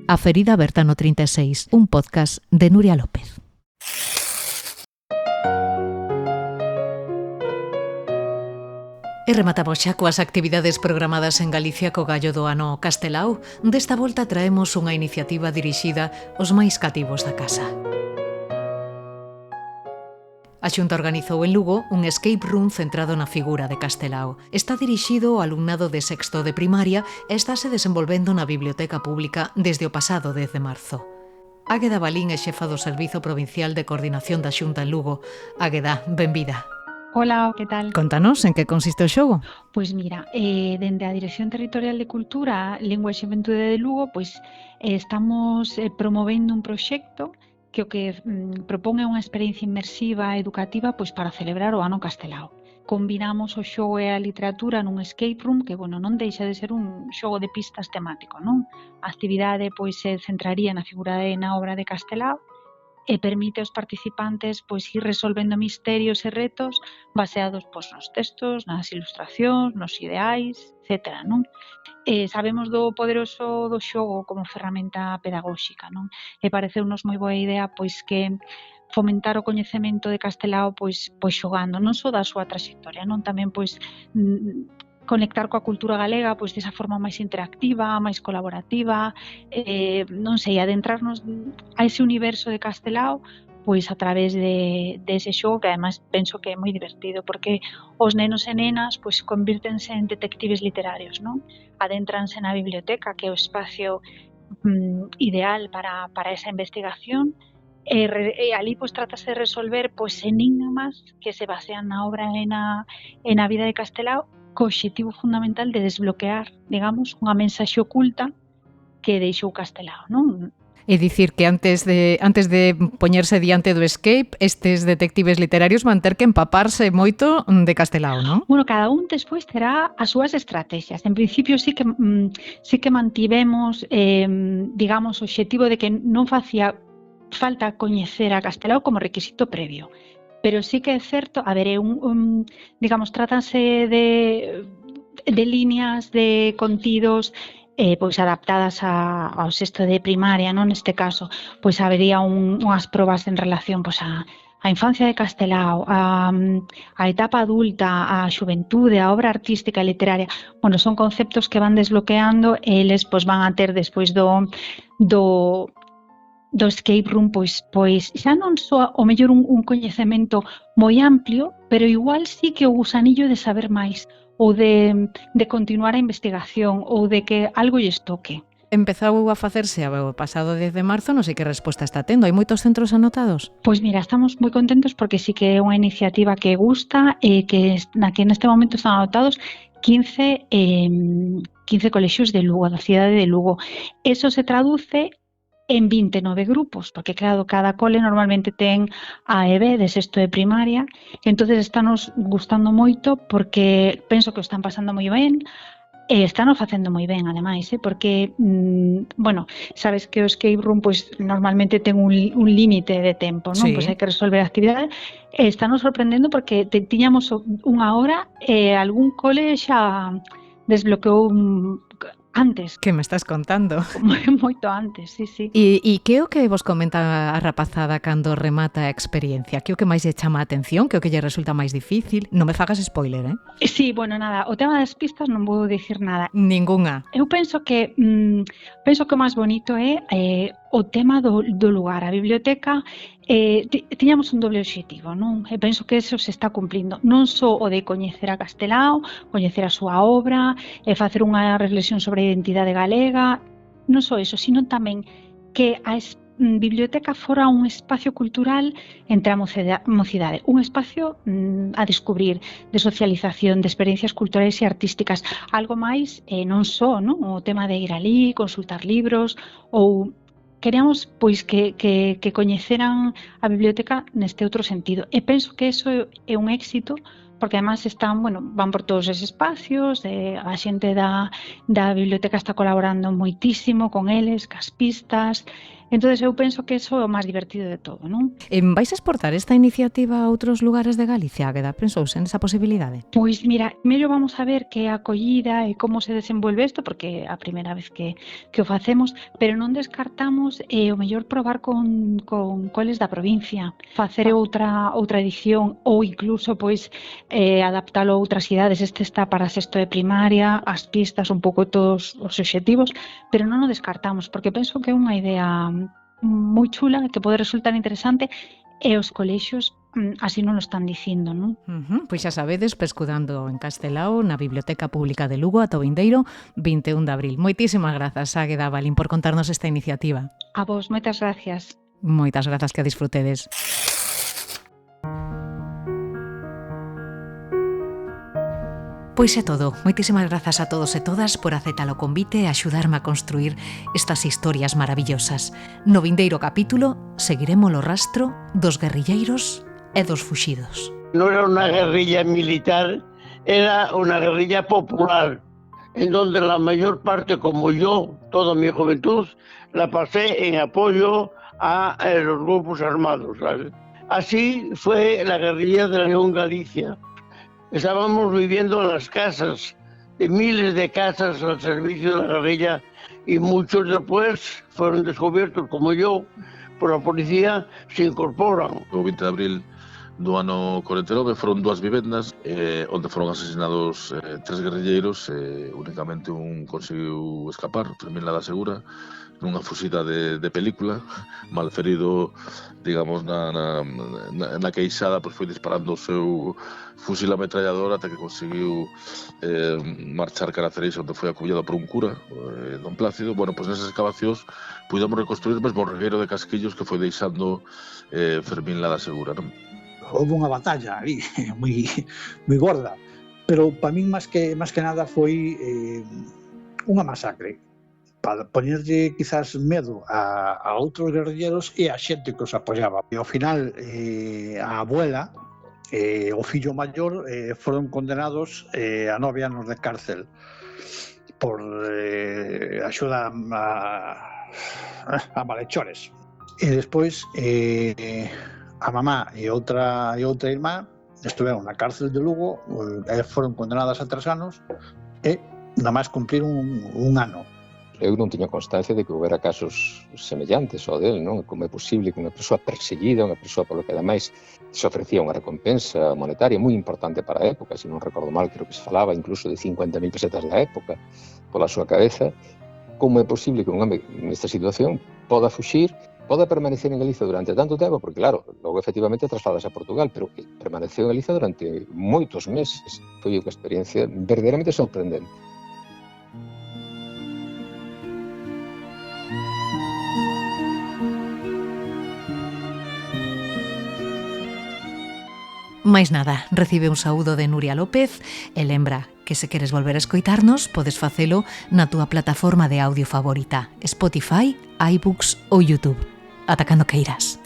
A ferida aberta no 36, un podcast de Nuria López. E rematamos xa coas actividades programadas en Galicia co gallo do ano Castelao. Desta volta traemos unha iniciativa dirixida aos máis cativos da casa. A Xunta organizou en Lugo un escape room centrado na figura de Castelao. Está dirixido ao alumnado de sexto de primaria e estáse desenvolvendo na Biblioteca Pública desde o pasado 10 de marzo. Águeda Balín é xefa do Servizo Provincial de Coordinación da Xunta en Lugo. Águeda, benvida. Hola, que tal? Contanos en que consiste o xogo. Pois mira, dende a Dirección Territorial de Cultura, Lingua e Xuventude de Lugo, pois estamos promovendo un proxecto que o que propón é unha experiencia inmersiva educativa pois para celebrar o ano Castelao. Combinamos o xogo e a literatura nun escape room que, bueno, non deixa de ser un xogo de pistas temático, non? A actividade pois se centraría na figura e na obra de Castelao e permite aos participantes pois ir resolvendo misterios e retos baseados pois nos textos, nas ilustracións, nos ideais, etc. non? Sabemos do poderoso do xogo como ferramenta pedagóxica, non? E pareceunos moi boa idea pois que fomentar o coñecemento de Castelao pois xogando, non só da súa traxectoria, non? Tamén pois conectar coa cultura galega pois desa forma máis interactiva, máis colaborativa, non sei, adentrarnos a ese universo de Castelao pois a través de ese xogo que además penso que é moi divertido porque os nenos e nenas pois convírtense en detectives literarios, non? Adéntranse na biblioteca que é o espacio ideal para esa investigación e ali pois trátase de resolver pois enigmas que se basean na obra e na vida de Castelao co obxectivo fundamental de desbloquear, digamos, unha mensaxe oculta que deixou Castelao, non? É dicir que antes de poñerse diante do escape, estes detectives literarios van ter que empaparse moito de Castelao, non? Bueno, cada un despois terá as súas estrategias. En principio sí que mantivemos, digamos, o obxectivo de que non facía falta coñecer a Castelao como requisito previo. Pero sí que é certo, a ver, digamos, trátanse de de líneas de contidos pois adaptadas ao sexto de primaria, non? Neste caso, pois habería unhas probas en relación pois a infancia de Castelao, a etapa adulta, a xuventude, a obra artística e literaria. Bueno, son conceptos que van desbloqueando e eles pois van a ter despois do escape room pois xa non só o mellor un coñecemento moi amplio, pero igual sí que o gusanillo de saber máis ou de continuar a investigación ou de que algo lles toque. Empezou a facerse o pasado 10 de marzo, non sei que resposta está tendo. Hai moitos centros anotados? Pois mira, estamos moi contentos porque sí que é unha iniciativa que gusta e na que neste momento están anotados 15 colexios de Lugo, da cidade de Lugo. Eso se traduce en 29 grupos, porque claro, cada cole normalmente ten A e B de sexto de primaria, entonces estános gustando moito porque penso que o están pasando moi ben, e estáno facendo moi ben, ademais, porque, bueno, sabes que o escape room pois normalmente ten un límite de tempo, non? Sí. Pois hai que resolver a actividade, e estános sorprendendo porque tiñamos unha hora e algún cole xa desbloqueou antes. Que me estás contando? Moito antes, sí. E que é o que vos comenta a rapazada cando remata a experiencia? Que é o que máis lle chama a atención? Que é o que lle resulta máis difícil? Non me fagas spoiler, Sí, bueno, nada, o tema das pistas non vou dicir nada. Ningunha. Eu penso que o máis bonito é o tema do lugar. A biblioteca tiñamos un doble obxectivo, non? E penso que eso se está cumplindo. Non só o de coñecer a Castelao, coñecer a súa obra, facer unha reflexión sobre a identidade galega, non só eso, sino tamén que a biblioteca fora un espacio cultural entre a mocidade, un espacio a descubrir, de socialización, de experiencias culturais e artísticas, algo máis non só, non? O tema de ir alí, consultar libros, ou queríamos pois que coñeceran a biblioteca neste outro sentido. E penso que eso é un éxito, porque además van por todos esos espacios, a xente da biblioteca está colaborando moitísimo con eles, cas pistas. Entonces eu penso que eso é o máis divertido de todo, non? Vais a exportar esta iniciativa a outros lugares de Galicia? Águeda, pensouse nesa posibilidade? Pois mira, mellor vamos a ver que a acollida e como se desenvolve isto, porque é a primeira vez que o facemos, pero non descartamos o mellor probar con coles da provincia, facer outra edición ou incluso pois adaptalo a outras cidades. Este está para sexto de primaria, as pistas, un pouco todos os obxectivos, pero non o descartamos, porque penso que é unha idea moi chula, que pode resultar interesante, e os colexios así non o están dicindo, non? Pois xa sabedes, pescudando en Castelao, na Biblioteca Pública de Lugo, ata o vindeiro 21 de abril. Moitísimas grazas, Águeda Balín, por contarnos esta iniciativa. A vos, moitas gracias. Moitas grazas, que a disfrutedes. Pois é todo. Moitísimas grazas a todos e todas por aceptar o convite e axudarme a construir estas historias maravillosas. No vindeiro capítulo seguiremos o rastro dos guerrilleiros e dos fuxidos. No era una guerrilla militar, era una guerrilla popular, en donde la mayor parte, como yo, toda mi juventud, la pasé en apoyo a los grupos armados, ¿sabes? Así fue la guerrilla de León, Galicia. Estábamos viviendo en las casas, de miles de casas al servicio de la guerrilla, y muchos después fueron descubiertos, como yo, por la policía, se incorporan. O 20 de abril do ano 49 foron dúas vivendas onde foron asesinados 3 guerrilleiros, únicamente un conseguiu escapar, Fermín Lada Segura, nunha fuxida de película, malferido, digamos, na queixada, pois foi disparando o seu fusil ametrallador ata que conseguiu marchar cara a Cereixa, onde foi acullado por un cura, don Plácido. Bueno, pois nesas excavacións pudemos reconstruir mesmo o regueiro de casquillos que foi deixando Fermín Lada Segura, non? Houve unha batalla ali, moi gorda, pero para min máis que nada foi unha masacre, para poñerlle quizás medo a outros guerrilleros e a xente que os apoiaba. E ao final a abuela e o fillo maior foron condenados a 9 anos de cárcel por axuda a malhechores. E despois a mamá e outra irmá estiveron na cárcel de Lugo, foron condenadas a 3 anos, e nada máis cumplir un ano. Eu non tiña constancia de que houbera casos semellantes ao del, non? Como é posible que unha persoa perseguida, unha persoa polo que ademais se ofrecía unha recompensa monetaria moi importante para a época, se non recordo mal, creo que se falaba incluso de 50.000 pesetas da época pola súa cabeza. Como é posible que un home nesta situación poda fuxir, poda permanecer en Galicia durante tanto tempo, porque claro, logo efectivamente trasladas a Portugal, pero que permaneceu en Galicia durante moitos meses. Foi unha experiencia verdadeiramente sorprendente. Mais nada, recibe un saúdo de Nuria López e lembra que se queres volver a escoitarnos, podes facelo na túa plataforma de audio favorita, Spotify, iBooks ou YouTube. Ata cando queiras.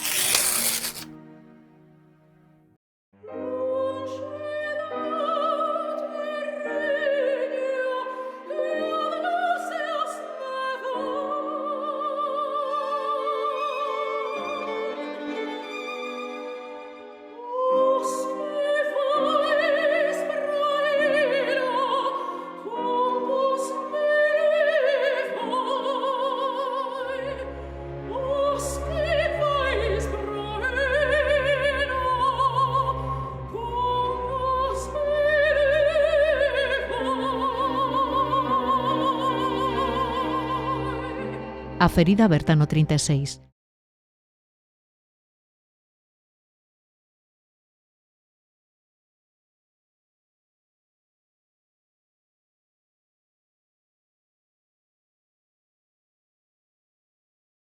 A ferida aberta no 36.